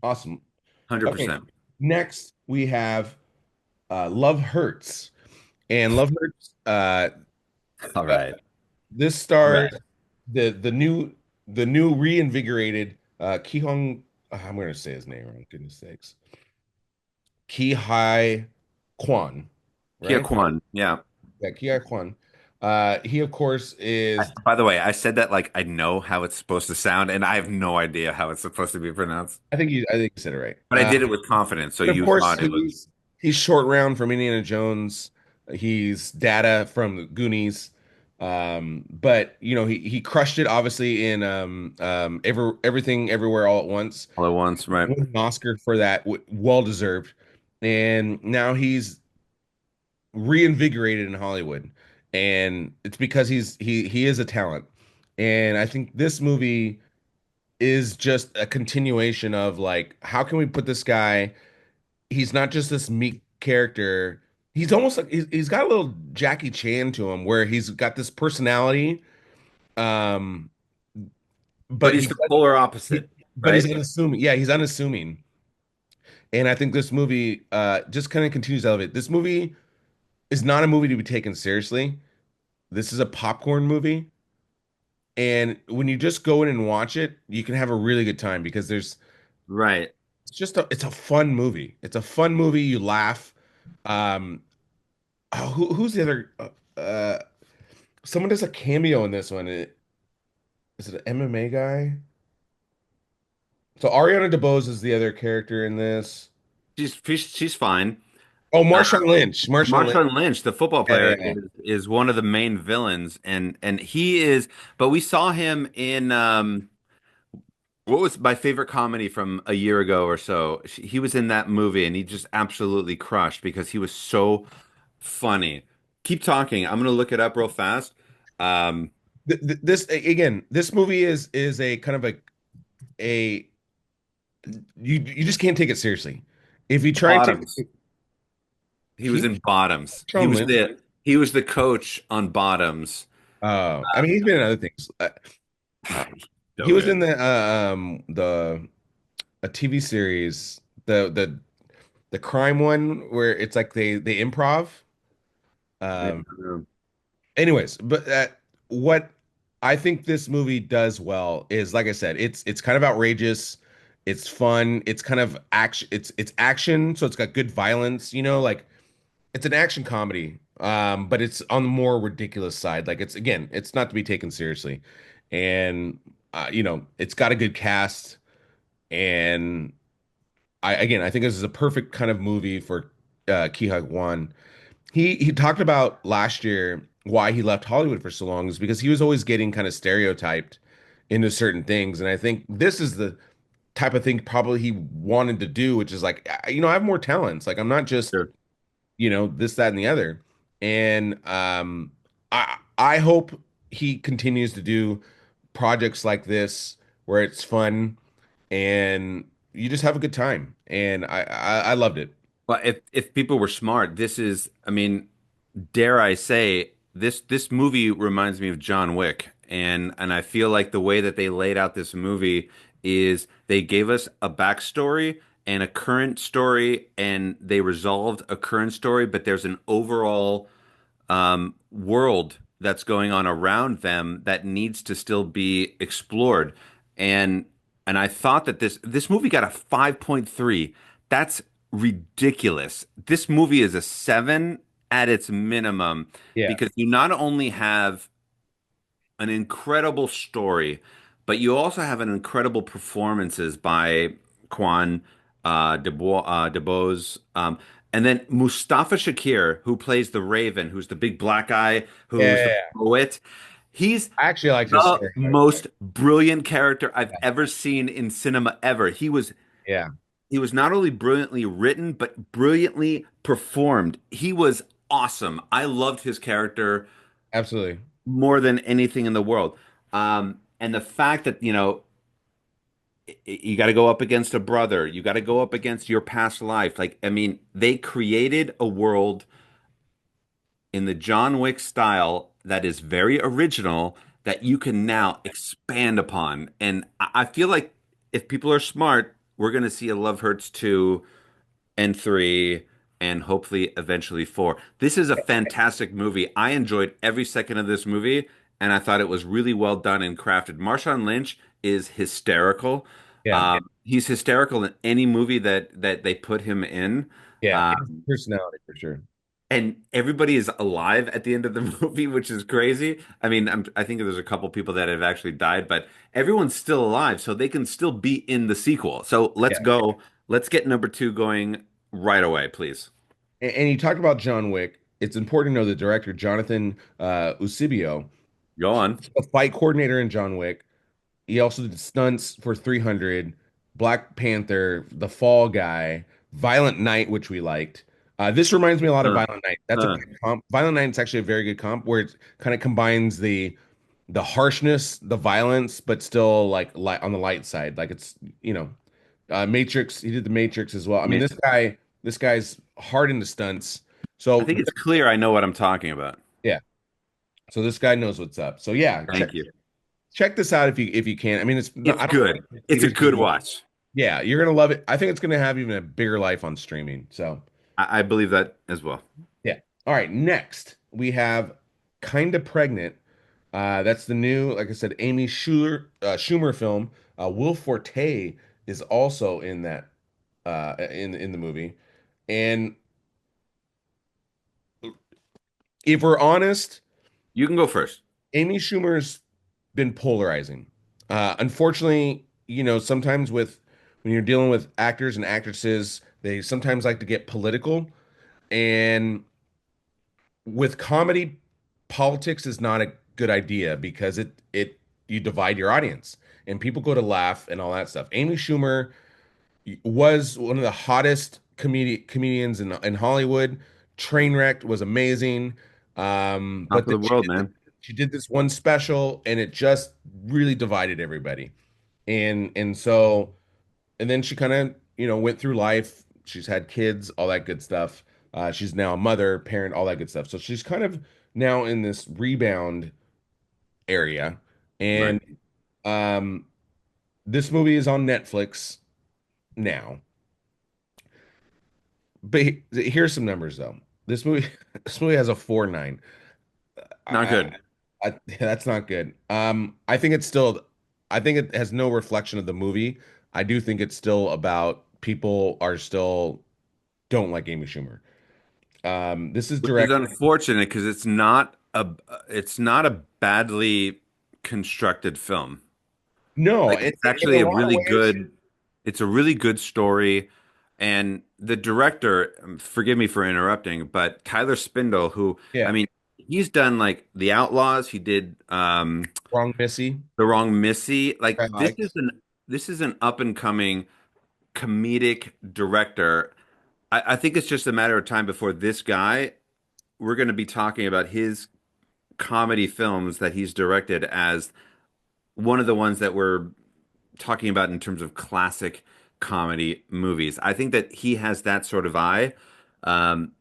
awesome. Okay, 100%. next we have Love Hurts. And Love Hurts, All uh, right. this All stars right. the new reinvigorated Ki Hong. I'm going to say his name wrong. Goodness sakes, Ki Hai Kwan, Kia right? Quan. Yeah. Yeah, Ki Hai Kwan. He of course is. By the way, I said that like I know how it's supposed to sound, and I have no idea how it's supposed to be pronounced. I think you said it right. But I did it with confidence, so And of you course thought it was. he's short round from Indiana Jones. He's Data from the Goonies. But he crushed it obviously in everything everywhere all at once. All at once, right? Won an Oscar for that, well deserved. And now he's reinvigorated in Hollywood, and it's because he is a talent. And I think this movie is just a continuation of like, how can we put this guy? He's not just this meek character. He's almost like he's got a little Jackie Chan to him, where he's got this personality, um, But but he's the polar he opposite, but he's right? unassuming. Yeah, he's unassuming. And I think this movie just kind of continues to elevate. This movie is not a movie to be taken seriously. This is a popcorn movie. And when you just go in and watch it, you can have a really good time because Right. it's a fun movie. It's a fun movie. You laugh. Um, who's the other? Someone does a cameo in this one. Is it an MMA guy? So Ariana DeBose is the other character in this. She's fine. Oh, Uh, Marshawn Lynch. Marshawn Lynch. Marshawn Lynch, the football Yeah, player, yeah, is one of the main villains, and he is. But we saw him in what was my favorite comedy from a year ago or so. He was in that movie, and he just absolutely crushed because he was so funny. Keep talking. I'm gonna look it up real fast. Um, This again. This movie is a kind of a you just can't take it seriously. If you try and take Bottoms. it, He was in Bottoms. Marshawn Lynch. He was the coach on Bottoms. I mean, he's been in other things. He So was in good. the a TV series, the crime one where it's like they improv. Yeah. Um, anyways, but what I think this movie does well is, like I said, it's kind of outrageous, it's fun, it's kind of action, it's action, so it's got good violence, like it's an action comedy, but it's on the more ridiculous side. Like it's again, it's not to be taken seriously, and it's got a good cast, and I think this is a perfect kind of movie for Ki Quan. He talked about last year why he left Hollywood for so long is because he was always getting kind of stereotyped into certain things, and I think this is the type of thing probably he wanted to do, which is like, I have more talents. Like I'm not just Sure. this, that, and the other. And I hope he continues to do projects like this where it's fun and you just have a good time. And I loved it. Well, if people were smart, this is, I mean, dare I say, this movie reminds me of John Wick, and I feel like the way that they laid out this movie is they gave us a backstory and a current story, and they resolved a current story, but there's an overall world that's going on around them that needs to still be explored. And I thought that this movie got a 5.3. That's ridiculous. This movie is a 7 at its minimum Yeah. because you not only have an incredible story, but you also have an incredible performances by Quan, DuBose, and then Mustafa Shakir, who plays the Raven, who's the big black guy, who's the Yeah. poet. He's I actually liked his the story quite a bit. most brilliant character I've ever seen in cinema ever. Yeah, He was not only brilliantly written, but brilliantly performed. He was awesome. I loved his character absolutely. more than anything in the world. And the fact that, you got to go up against a brother, you got to go up against your past life. Like, I mean, they created a world in the John Wick style that is very original that you can now expand upon. And I feel like if people are smart, we're going to see a Love Hurts 2 and 3 and hopefully eventually 4. This is a fantastic movie. I enjoyed every second of this movie and I thought it was really well done and crafted. Marshawn Lynch is hysterical. Yeah, He's hysterical in any movie that they put him in. yeah. Uh, His personality for sure. and everybody is alive at the end of the movie, which is crazy. I mean, I think there's a couple people that have actually died, but everyone's still alive, so they can still be in the sequel. So let's Yeah. go. Let's get number 2 going right away, please. And you talked about John Wick. It's important to know the director, Jonathan Eusebio. Go on. He's a fight coordinator in John Wick. He also did stunts for 300, Black Panther, The Fall Guy, Violent Night, which we liked. This reminds me a lot of Huh. Violent Night. That's a Huh. good comp. Violent Night is actually a very good comp where it kind of combines the the harshness, the violence, but still like light on the light side. Like it's, you know, Matrix. He did the Matrix as well. I mean, Amazing. this guy's hard into stunts. I So think it's clear I know what I'm talking about. yeah, so this guy knows what's up. So yeah, Thank you. check this out if you can. I mean, it's not. It's I don't good. think It's a theaters good anymore. watch. Yeah, you're gonna love it. I think it's gonna have even a bigger life on streaming. So I believe that as well. yeah. All right. Next, we have Kinda Pregnant. That's the new, like I said, Schumer film. Will Forte is also in that in the movie. And if we're honest, You can go first. Amy Schumer's been polarizing. Unfortunately, you know, sometimes with when you're dealing with actors and actresses, they sometimes like to get political. And with comedy, politics is not a good idea because it you divide your audience and people go to laugh and all that stuff. Amy Schumer was one of the hottest comedians in Hollywood. Trainwreck was amazing. Top But of the world, man. she did this one special and it just really divided everybody. And so and then she kind of, you know, went through life. She's had kids, all that good stuff. She's now a mother, parent, all that good stuff. So she's kind of now in this rebound area. Right. And um, this movie is on Netflix now. But here's some numbers though. This movie, this movie has a 4.9. Not I, good. that's not good. I think it's still, I think it has no reflection of the movie. I do think it's still about people are still don't like Amy Schumer. This is Which is directed. unfortunate because it's not a badly constructed film. No, Like and it's in actually a a lot of really ways, good it's a really good story. And the director, forgive me for interrupting, but Tyler Spindle, who I yeah, mean, he's done like The Outlaws, he did wrong Missy. The Wrong Missy. I Like liked. this is an up and coming comedic director. I think it's just a matter of time before this guy, we're going to be talking about his comedy films that he's directed as one of the ones that we're talking about in terms of classic comedy movies. I think that he has that sort of eye. Um,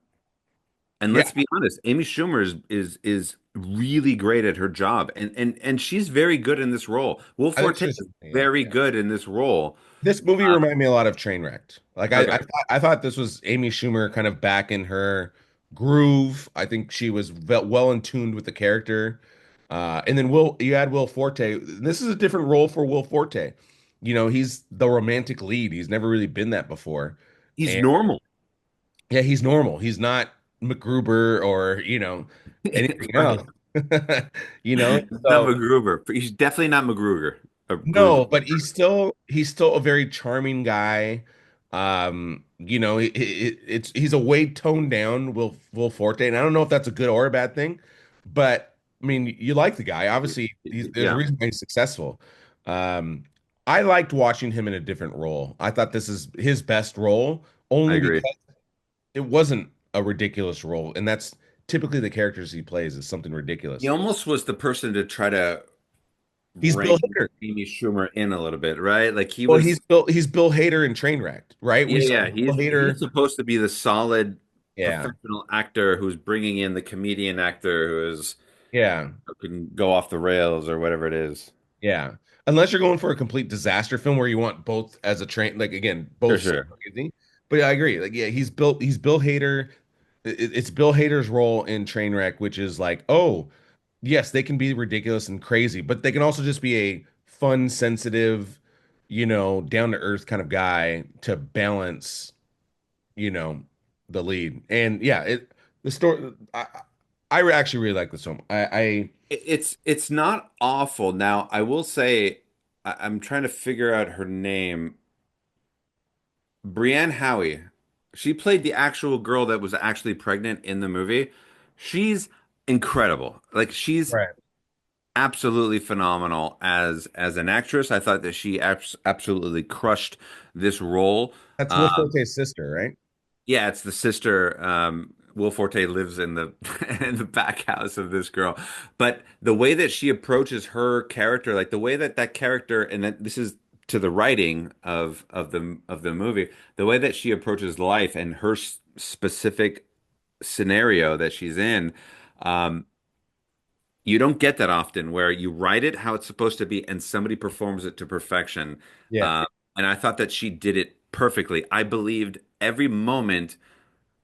and Yeah, let's be honest, Amy Schumer is really great at her job, and she's very good in this role. Will I think Forte she was. is Yeah, very yeah. good in this role. This movie Uh, reminded me a lot of Trainwrecked. Like okay, I thought this was Amy Schumer kind of back in her groove. I think she was well in tuned with the character. And then you add Will Forte. This is a different role for Will Forte. You know, he's the romantic lead. He's never really been that before. he's And normal. yeah, he's normal. He's not MacGruber or, you know, anything else. Right. You know, Not so MacGruber. He's definitely not MacGruber. Gruber. no, but he's still a very charming guy. You know, he's a way toned down Will Forte, and I don't know if that's a good or a bad thing, but I mean, you like the guy. Obviously, there's a Yeah, reason why he's successful. Um, I liked watching him in a different role. I thought this is his best role, I only agree. because it wasn't a ridiculous role, and that's typically the characters he plays is something He ridiculous. almost was the person to try to He's Bill rein Hader. Amy Schumer in a little bit, right? Like he Well, was, He's Bill Hader in Trainwreck, right? We yeah, saw yeah. Bill He's Hader. supposed to be the solid Yeah, professional actor who's bringing in the comedian actor yeah, who can go off the rails or whatever it is. yeah. Unless you're going for a complete disaster film where you want both as a train, like again, For both sides sure. crazy. But yeah, I agree. Like, yeah, he's Bill Hader. It's Bill Hader's role in Trainwreck, which is like, oh, yes, they can be ridiculous and crazy, but they can also just be a fun, sensitive, you know, down to earth kind of guy to balance, you know, the lead. And yeah, the story. I actually really like this film. It's not awful. Now, I will say, I'm trying to figure out her name. Brienne Howie. She played the actual girl that was actually pregnant in the movie. She's incredible. Like she's Right. absolutely phenomenal as an actress. I thought that she absolutely crushed this role. That's Will Um, Forte's sister, right? yeah, it's the sister. Will Forte lives in the in the back house of this girl. But the way that she approaches her character, like the way that that character, and that this is to the writing of the movie, the way that she approaches life and her specific scenario that she's in, um, you don't get that often where you write it how it's supposed to be and somebody performs it to perfection. Yeah. Uh, and I thought that she did it perfectly. I believed every moment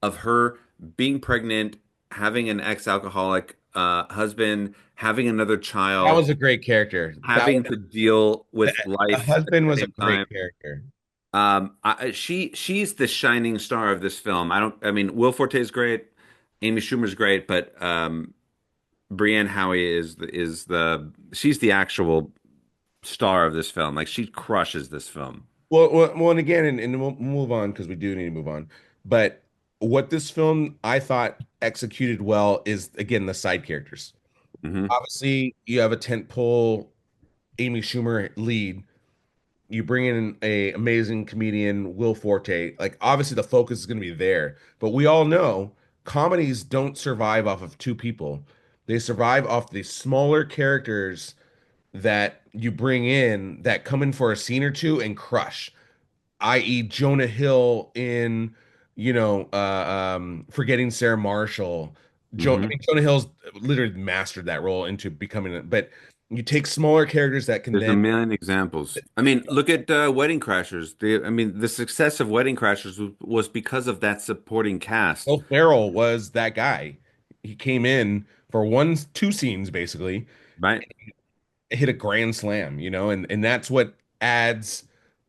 of her being pregnant, having an ex-alcoholic husband, having another That child, was a great character. having to deal The, with the life at husband the was a same great time. character. She's the shining star of this film. I mean, Will Forte's great, Amy Schumer's great, but Brienne Howie she's the actual star of this film. Like she crushes this film. And again, and we'll move on because we do need to move on. But what this film I thought executed well is again the side characters. Hmm. Obviously, you have a tentpole Amy Schumer lead. You bring in a amazing comedian, Will Forte. Like obviously the focus is going to be there, but we all know comedies don't survive off of two people. They survive off the smaller characters that you bring in that come in for a scene or two and crush, i.e. Jonah Hill in, Forgetting Sarah Marshall. I Hmm. mean, Jonah Hill's literally mastered that role into becoming it. But you take smaller characters that can There's a then. million examples. I mean, look at Wedding Crashers. I mean, the success of Wedding Crashers was because of that supporting cast, Will Ferrell was that guy. He came in for two scenes basically, right? hit a grand slam, and that's what adds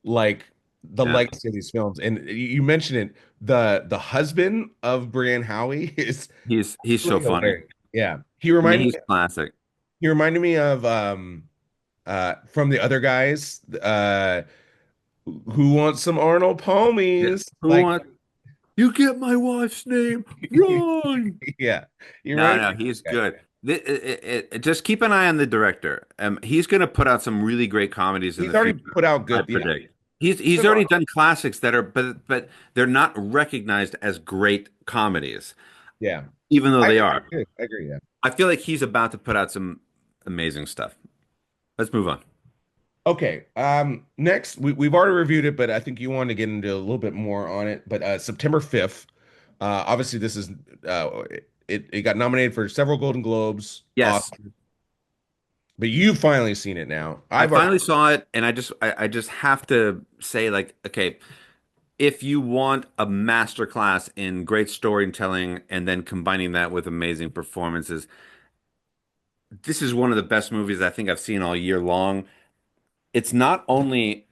like the Yeah, legacy of these films. And you mentioned it, the husband of Brienne Howie is he's so really funny. hilarious. Yeah. I mean, he's classic. He reminded me of from the other guys, who wants some Arnold Yeah. Palmies? Who Like want you get my wife's name? Run! yeah. You No, reminded no, me of he's that guy. good. Just keep an eye on the director. He's going to put out some really great comedies in He's the already future. put out I good, yeah. predict. He's already done classics that are, but they're not recognized as great comedies, Yeah. even though I they are. agree. I agree, yeah. I feel like he's about to put out some amazing stuff. Let's move on. Okay. Next, we've already reviewed it, but I think you want to get into a little bit more on it. But September 5th, obviously this is it got nominated for several Golden Globes, Yes, Oscar, but you've finally seen it now. I I've already finally saw it, and I just have to say, like, okay, if you want a masterclass in great storytelling and then combining that with amazing performances, this is one of the best movies I think I've seen all year long. It's not only,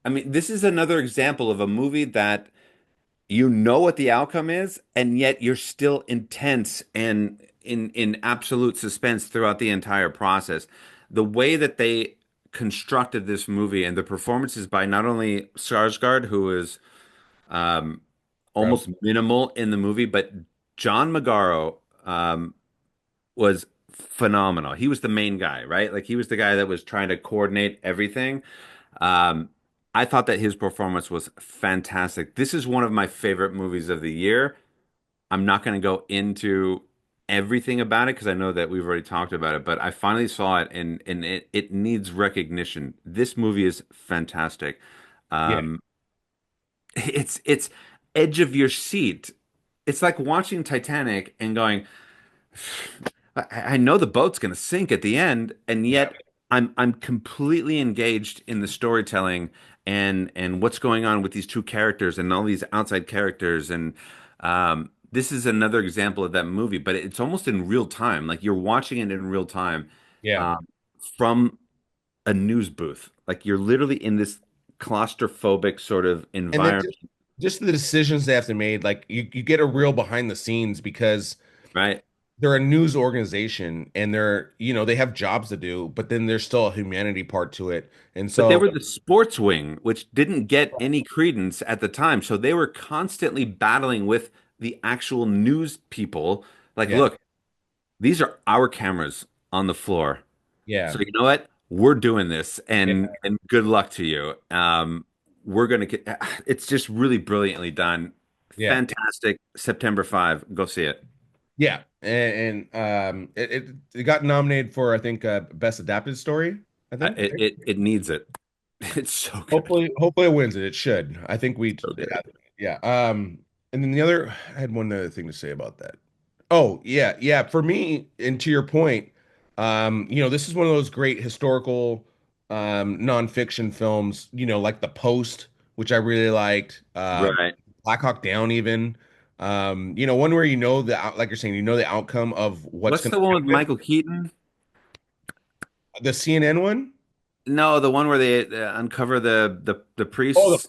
I mean, this is another example of a movie that you know what the outcome is, and yet you're still intense and in absolute suspense throughout the entire process. The way that they constructed this movie and the performances by not only Skarsgård, who is um, almost minimal in the movie, but John Magaro was phenomenal. He was the main guy, right? Like he was the guy that was trying to coordinate everything. Um, I thought that his performance was fantastic. This is one of my favorite movies of the year. I'm not going to go into everything about it because I know that we've already talked about it, but I finally saw it and it needs recognition. This movie is fantastic. yeah. Um, it's edge of your seat. It's like watching Titanic and going, I know the boat's going to sink at the end, and Yeah. yet I'm completely engaged in the storytelling and what's going on with these two characters and all these outside characters. And this is another example of that movie, but it's almost in real time. Like you're watching it in real time Yeah. um, from a news booth. Like you're literally in this claustrophobic sort of And then environment, just the decisions they have to make, like you get a real behind the scenes because right? they're a news organization and they have jobs to do, but then there's still a humanity part to it. And But they so were the sports wing, which didn't get any credence at the time. So they were constantly battling with the actual news people. Like, yeah, look, these are our cameras on the floor. yeah, So you know what? We're doing this, yeah. and good luck to you. We're gonna get. It's just really brilliantly done. Yeah. fantastic. September 5, go see it. Yeah. It got nominated for, I think, best adapted story, I think. It needs it. It's so good. Hopefully it wins it. It should. I think we, So yeah. good. Yeah. And then the other, I had one other thing to say about that. Oh, yeah, yeah. For me, and to your point, this is one of those great historical nonfiction films, like The Post, which I really liked, Right. Black Hawk Down even. One where like you're saying, the outcome of what's What's going the to one with happen. Michael Keaton? The CNN one? No, the one where they uncover the Oh, priests.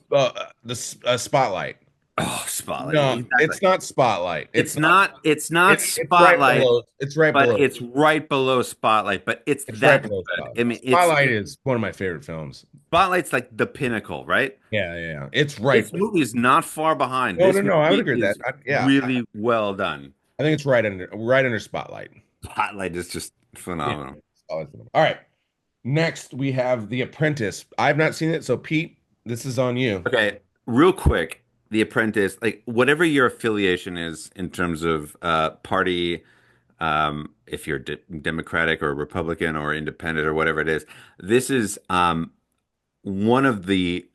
the Spotlight. Oh, Spotlight. No, Exactly. it's not Spotlight. It's It's not. not it's not It's right Spotlight, below. It's right but below. it's right below Spotlight, but it's It's right that below good. Spotlight. I mean, it's Spotlight is one of my favorite films. Spotlight's like the pinnacle, right? Yeah, yeah, yeah. It's right. This movie is not far behind. No, no, This no. I would movie agree with that. is Yeah, really well done. I think it's right under Spotlight. Spotlight is just Yeah. phenomenal. All right. Next, we have The Apprentice. I've not seen it, so Pete, this is on you. Okay, real quick, The Apprentice, like whatever your affiliation is in terms of party, if you're Democratic or Republican or Independent or whatever it is, this is one of the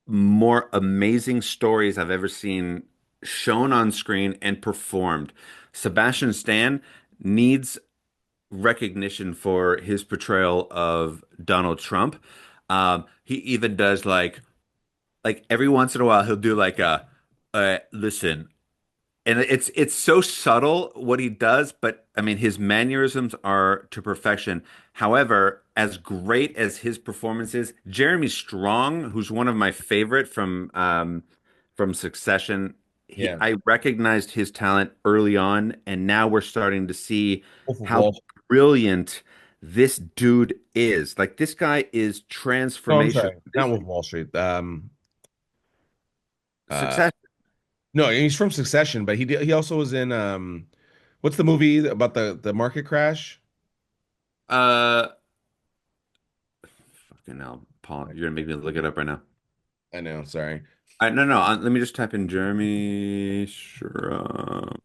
more amazing stories I've ever seen shown on screen and performed. Sebastian Stan needs recognition for his portrayal of Donald Trump. He even does like every once in a while he'll do like a listen, and it's so subtle what he does, but I mean his mannerisms are to perfection. However, as great as his performance is, Jeremy Strong, who's one of my favorite from Succession, Yeah. I recognized his talent early on, and now we're starting to see Wolf of how Wall Street. brilliant this dude is. Like this guy is No, I'm transformational. sorry. Not Wolf of Wall Street. Uh, Succession. no, he's from Succession, but he also was in what's the movie about the market crash? Uh, Fucking hell, Paul, you're gonna make me look it up right now. I know, sorry. No, no. Let me just type in Jeremy Strong.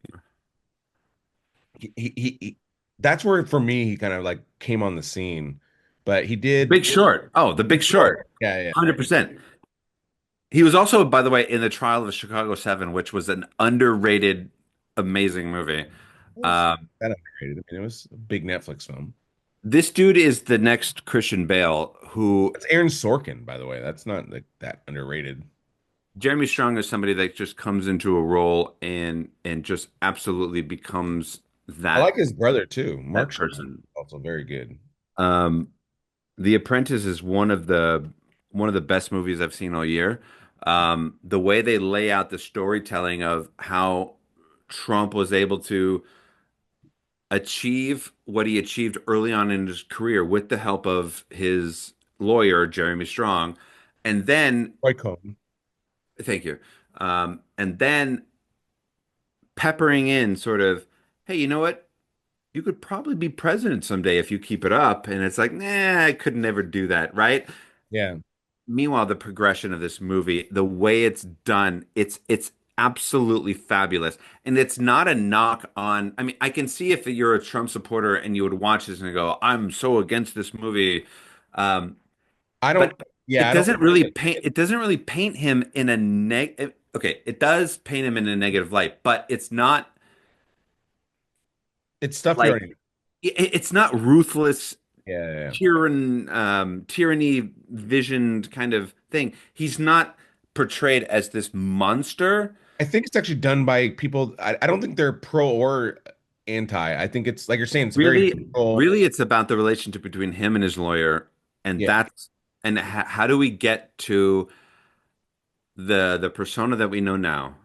That's where for me he kind of like came on the scene. But he did Big Short. Oh, The Big Short. short. Yeah, yeah. 100%. He was also, by the way, in the Trial of the Chicago Seven, which was an underrated, amazing movie. It was Um, kind of underrated. I mean, it was a big Netflix film. this dude is the next Christian Bale, who It's Aaron Sorkin, by the way. That's not like that underrated. Jeremy Strong is somebody that just comes into a role and just absolutely becomes I like that his brother too. Mark that Strong, person. also very good. Um, The Apprentice is one of the best movies I've seen all year. The way they lay out the storytelling of how Trump was able to achieve what he achieved early on in his career with the help of his lawyer, Jeremy Strong, and then, Roy Cohn. thank you, and then peppering in sort of, hey, you know what? You could probably be president someday if you keep it up. And it's like, nah, I could never do that, right? Yeah. Meanwhile, the progression of this movie, the way it's done, it's absolutely fabulous. And it's not a knock on, I mean, I can see if you're a Trump supporter and you would watch this and go, I'm so against this movie. Um, I don't, but yeah, I don't, it doesn't really paint him in a okay, it does paint him in a negative light, but it's not it's stuff you like already, it's not ruthless yeah, yeah, yeah. tyranny visioned kind of thing. He's not portrayed as this monster. I think it's actually done by people. I don't think they're pro or anti. I think it's like you're saying, it's very Really, neutral. really, it's about the relationship between him and his lawyer, and Yeah, how do we get to the persona that we know now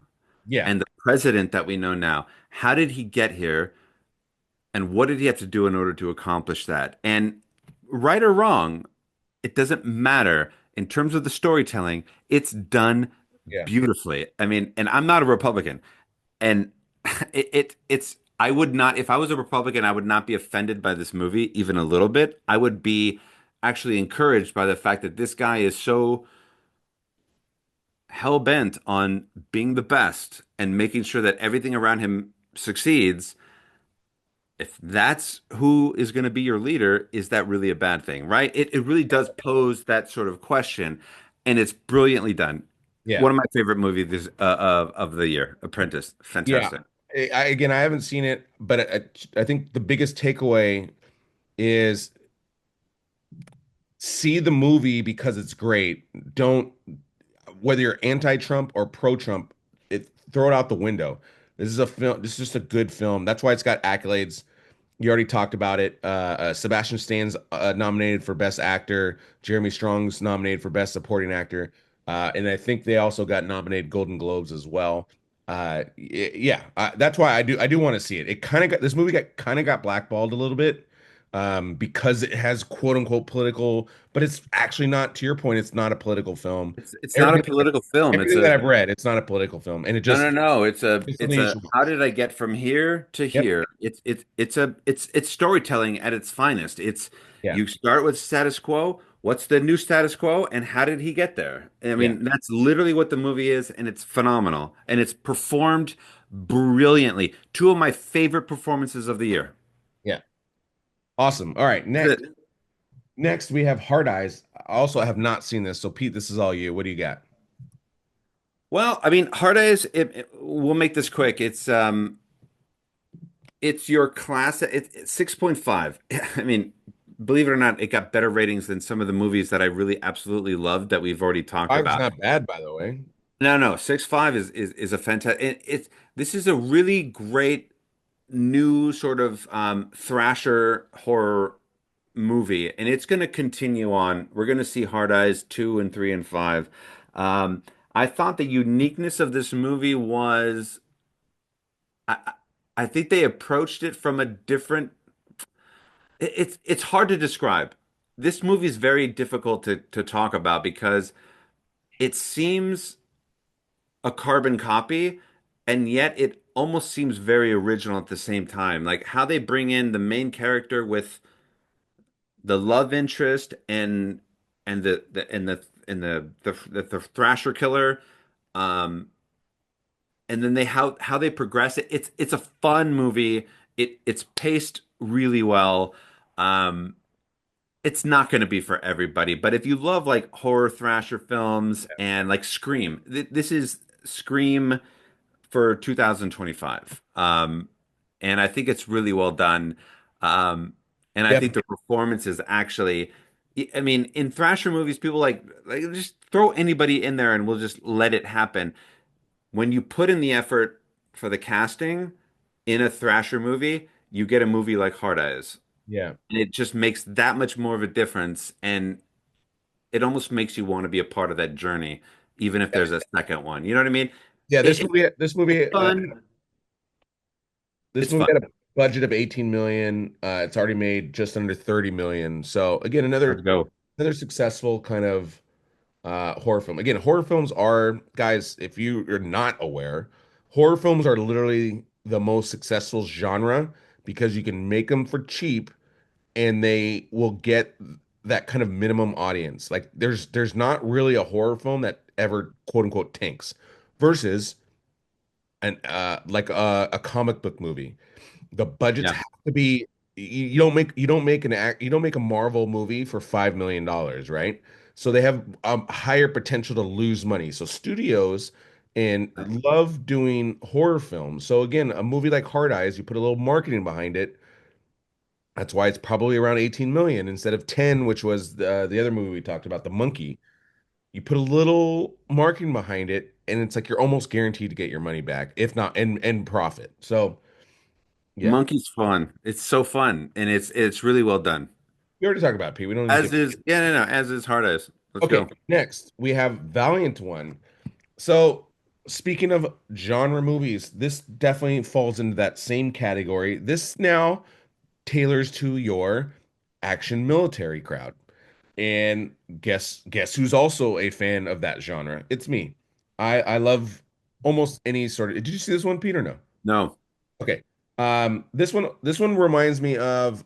yeah, and the president that we know now? How did he get here, and what did he have to do in order to accomplish that? And right or wrong, it doesn't matter. In terms of the storytelling, it's done yeah, beautifully. I mean, and I'm not a Republican, and it's I would not if I was a Republican, I would not be offended by this movie even a little bit. I would be actually encouraged by the fact that this guy is so hell bent on being the best and making sure that everything around him succeeds, if that's who is going to be your leader, is that really a bad thing, right? It really does pose that sort of question, and it's brilliantly done. Yeah. One of my favorite movies of the year, Apprentice. Yeah. Fantastic. Again, I haven't seen it, but I think the biggest takeaway is see the movie because it's great. Don't, whether you're anti-Trump or pro-Trump, throw it out the window. This is a film. This is just a good film. That's why it's got accolades. You already talked about it. Sebastian Stan's nominated for Best Actor. Jeremy Strong's nominated for Best Supporting Actor. And I think they also got nominated Golden Globes as well. Yeah, that's why I do want to see it. It kind of got this movie got kind of got blackballed a little bit because it has quote unquote political, but it's actually not. To your point, it's not a political film. It's not a Everything political film. It's everything a that I've read, it's not a political film, and it no, no, just no. it's It's a unusual. how did I get from here to Yep. here? It's storytelling at its finest. It's Yeah. you start with status quo. What's the new status quo, and how did he get there? I Yeah. mean, that's literally what the movie is, and it's phenomenal, and it's performed brilliantly. Two of my favorite performances of the year. Yeah. Awesome. All right. That's Next. it. Next, we have Hard Eyes. I also have not seen this. So, Pete, this is all you. What do you got? Well, I mean, Hard Eyes. We'll make this quick. It's your class. It's 6.5. I mean, believe it or not, it got better ratings than some of the movies that I really absolutely loved that we've already talked Five is about. not bad, by the way. No, no, 6.5 is a fantastic. This is a really great new sort of thrasher horror movie, and it's going to continue on. We're going to see Hard Eyes 2 and 3 and 5. Um, I thought the uniqueness of this movie was I, I think they approached it from a different it's hard to describe. This movie is very difficult to talk about because it seems a carbon copy, and yet it almost seems very original at the same time. Like how they bring in the main character with the love interest and the Thrasher killer, um, and then they how they progress it. It's a fun movie. It's paced really well. Um, it's not going to be for everybody, but if you love like horror thrasher films and like Scream, this is Scream for 2025. And I think it's really well done. Um, and I Yep. think the performance is actually, I mean, in thrasher movies, people like just throw anybody in there and we'll just let it happen. When you put in the effort for the casting in a thrasher movie, you get a movie like Hard Eyes. Yeah. And it just makes that much more of a difference. And it almost makes you want to be a part of that journey, even if there's a second one. You know what I mean? Yeah. It, it's fun. This It's movie fun. had a budget of 18 million. It's already made just under 30 million. So again, Let's another go. another successful kind of horror film. Again, horror films are, guys, if you are not aware, horror films are literally the most successful genre because you can make them for cheap and they will get that kind of minimum audience. Like there's not really a horror film that ever quote unquote tanks versus an like a comic book movie. The budgets Yeah. have to be you don't make a Marvel movie for $5 million, right? So they have higher potential to lose money. So studios and love doing horror films. So again, a movie like Hard Eyes, you put a little marketing behind it. That's why it's probably around 18 million instead of 10, which was the other movie we talked about, The Monkey. You put a little marketing behind it, and it's like you're almost guaranteed to get your money back, if not and profit. So yeah, Monkey's fun. It's so fun, and it's really well done. we already talked about it, Pete. We don't need to As get is, yeah, no, no, as is Hard Eyes. Let's okay. go. Next, we have Valiant One. So speaking of genre movies, this definitely falls into that same category. This now tailors to your action military crowd. And guess who's also a fan of that genre? It's me. I love almost any sort of. Did you see this one, Peter? No. No, Okay. This one reminds me of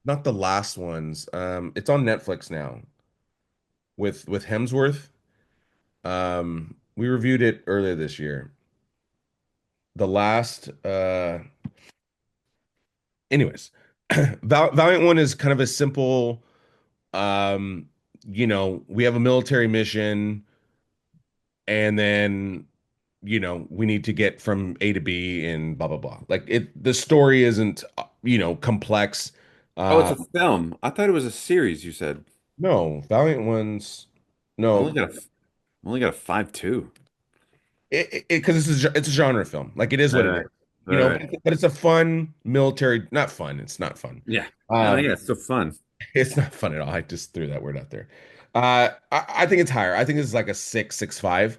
not the last ones. It's on Netflix now with Hemsworth. We reviewed it earlier this year. The last, anyways, Valiant one is kind of a simple, um, we have a military mission, and then, we need to get from A to B and blah blah blah. Like the story isn't, complex. Oh, it's a Um, film. I thought it was a series, you said. no, Valiant ones, I no, only got a, I only got a 5.2. because it's a genre film. Like it is Right, what it is, right, right, right. but it's a fun military, not fun. It's not fun. Yeah. Oh, Um, yeah, it's so fun. it's not fun at all. I just threw that word out there. I think it's higher. I think it's like a 6.5.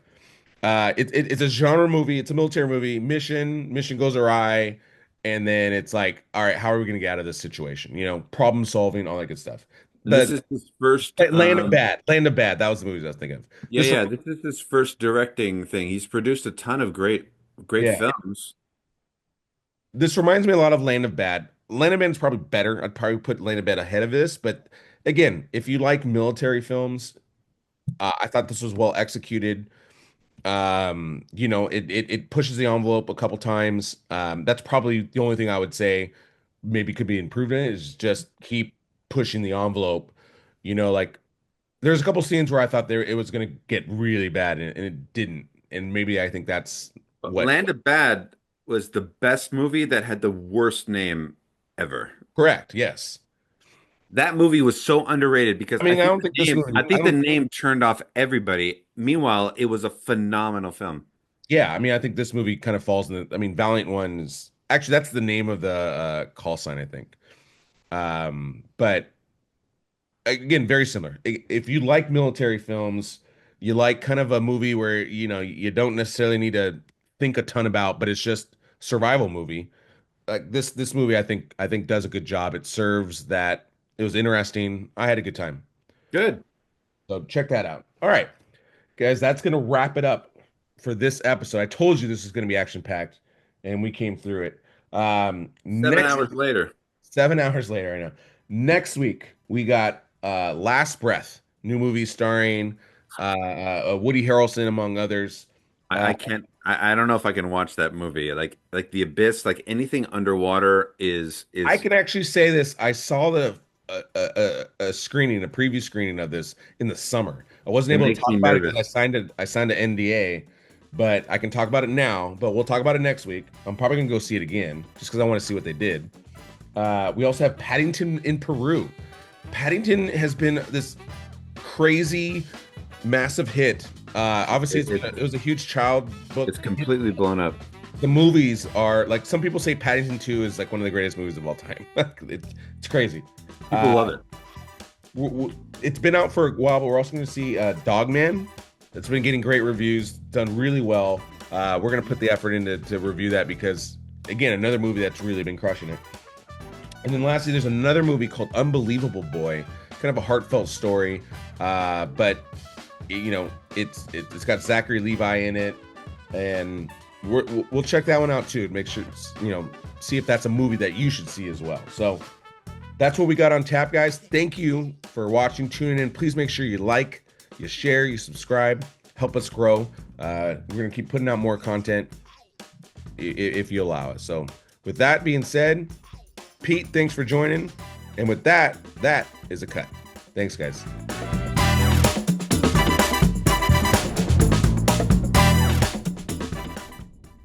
It's a genre movie. It's a military movie. Mission goes awry, and then it's like, all right, how are we gonna get out of this situation? Problem solving, all that good stuff. And this But is his first, Land of Bad, Land of Bad. That was the movie I was thinking of. yeah, This, yeah, this is his first directing thing. He's produced a ton of great yeah, films. this reminds me a lot of Land of Bad. Land of Bad is probably better. I'd probably put Land of Bad ahead of this. But again, if you like military films, I thought this was well executed. It pushes the envelope a couple times. That's probably the only thing I would say maybe could be improved in it is just keep pushing the envelope. Like there's a couple scenes where I thought it was gonna get really bad and it didn't. And maybe I think that's But what Land of Bad was the best movie that had the worst name ever. correct. Yes. That movie was so underrated because I mean, I don't think this I movie, I think the don't, name turned off everybody. Meanwhile, it was a phenomenal film. yeah, I mean, I think this movie kind of falls in I mean, Valiant One is actually that's the name of the call sign, I think. But again, very similar. If you like military films, you like kind of a movie where, you don't necessarily need to think a ton about, but it's just survival movie. Like this movie, I think does a good job. It serves that. It was interesting. I had a good time. Good. So check that out. All right, guys, that's gonna wrap it up for this episode. I told you this is gonna be action packed, and we came through it. Seven Next hours later. 7 hours later, I know. Next week we got Last Breath, new movie starring Woody Harrelson among others. I Uh, can't. I don't know if I can watch that movie. Like The Abyss, like anything underwater I is can actually say this. I saw a screening, a preview screening of this in the summer. I wasn't it able to makes talk me about it because nervous. I signed an NDA, but I can talk about it now. But we'll talk about it next week. I'm probably gonna go see it again just because I want to see what they did. We also have Paddington in Peru. Paddington has been this crazy, massive hit. Obviously, It, it was a huge child book. it's completely blown up. The movies are like some people say Paddington 2 is like one of the greatest movies of all time. It's crazy. People love it. It's been out for a while, but we're also going to see Dogman. It's been getting great reviews, done really well. We're going to put the effort into to review that because, again, another movie that's really been crushing it. And then lastly, there's another movie called Unbelievable Boy, kind of a heartfelt story, but it's got Zachary Levi in it, and we'll check that one out too. Make sure see if that's a movie that you should see as well. So that's what we got on tap, guys. Thank you for watching, tuning in. Please make sure you like, you share, you subscribe, help us grow. We're gonna keep putting out more content if you allow us. So with that being said, Pete, thanks for joining. And with that, that is a cut. Thanks, guys.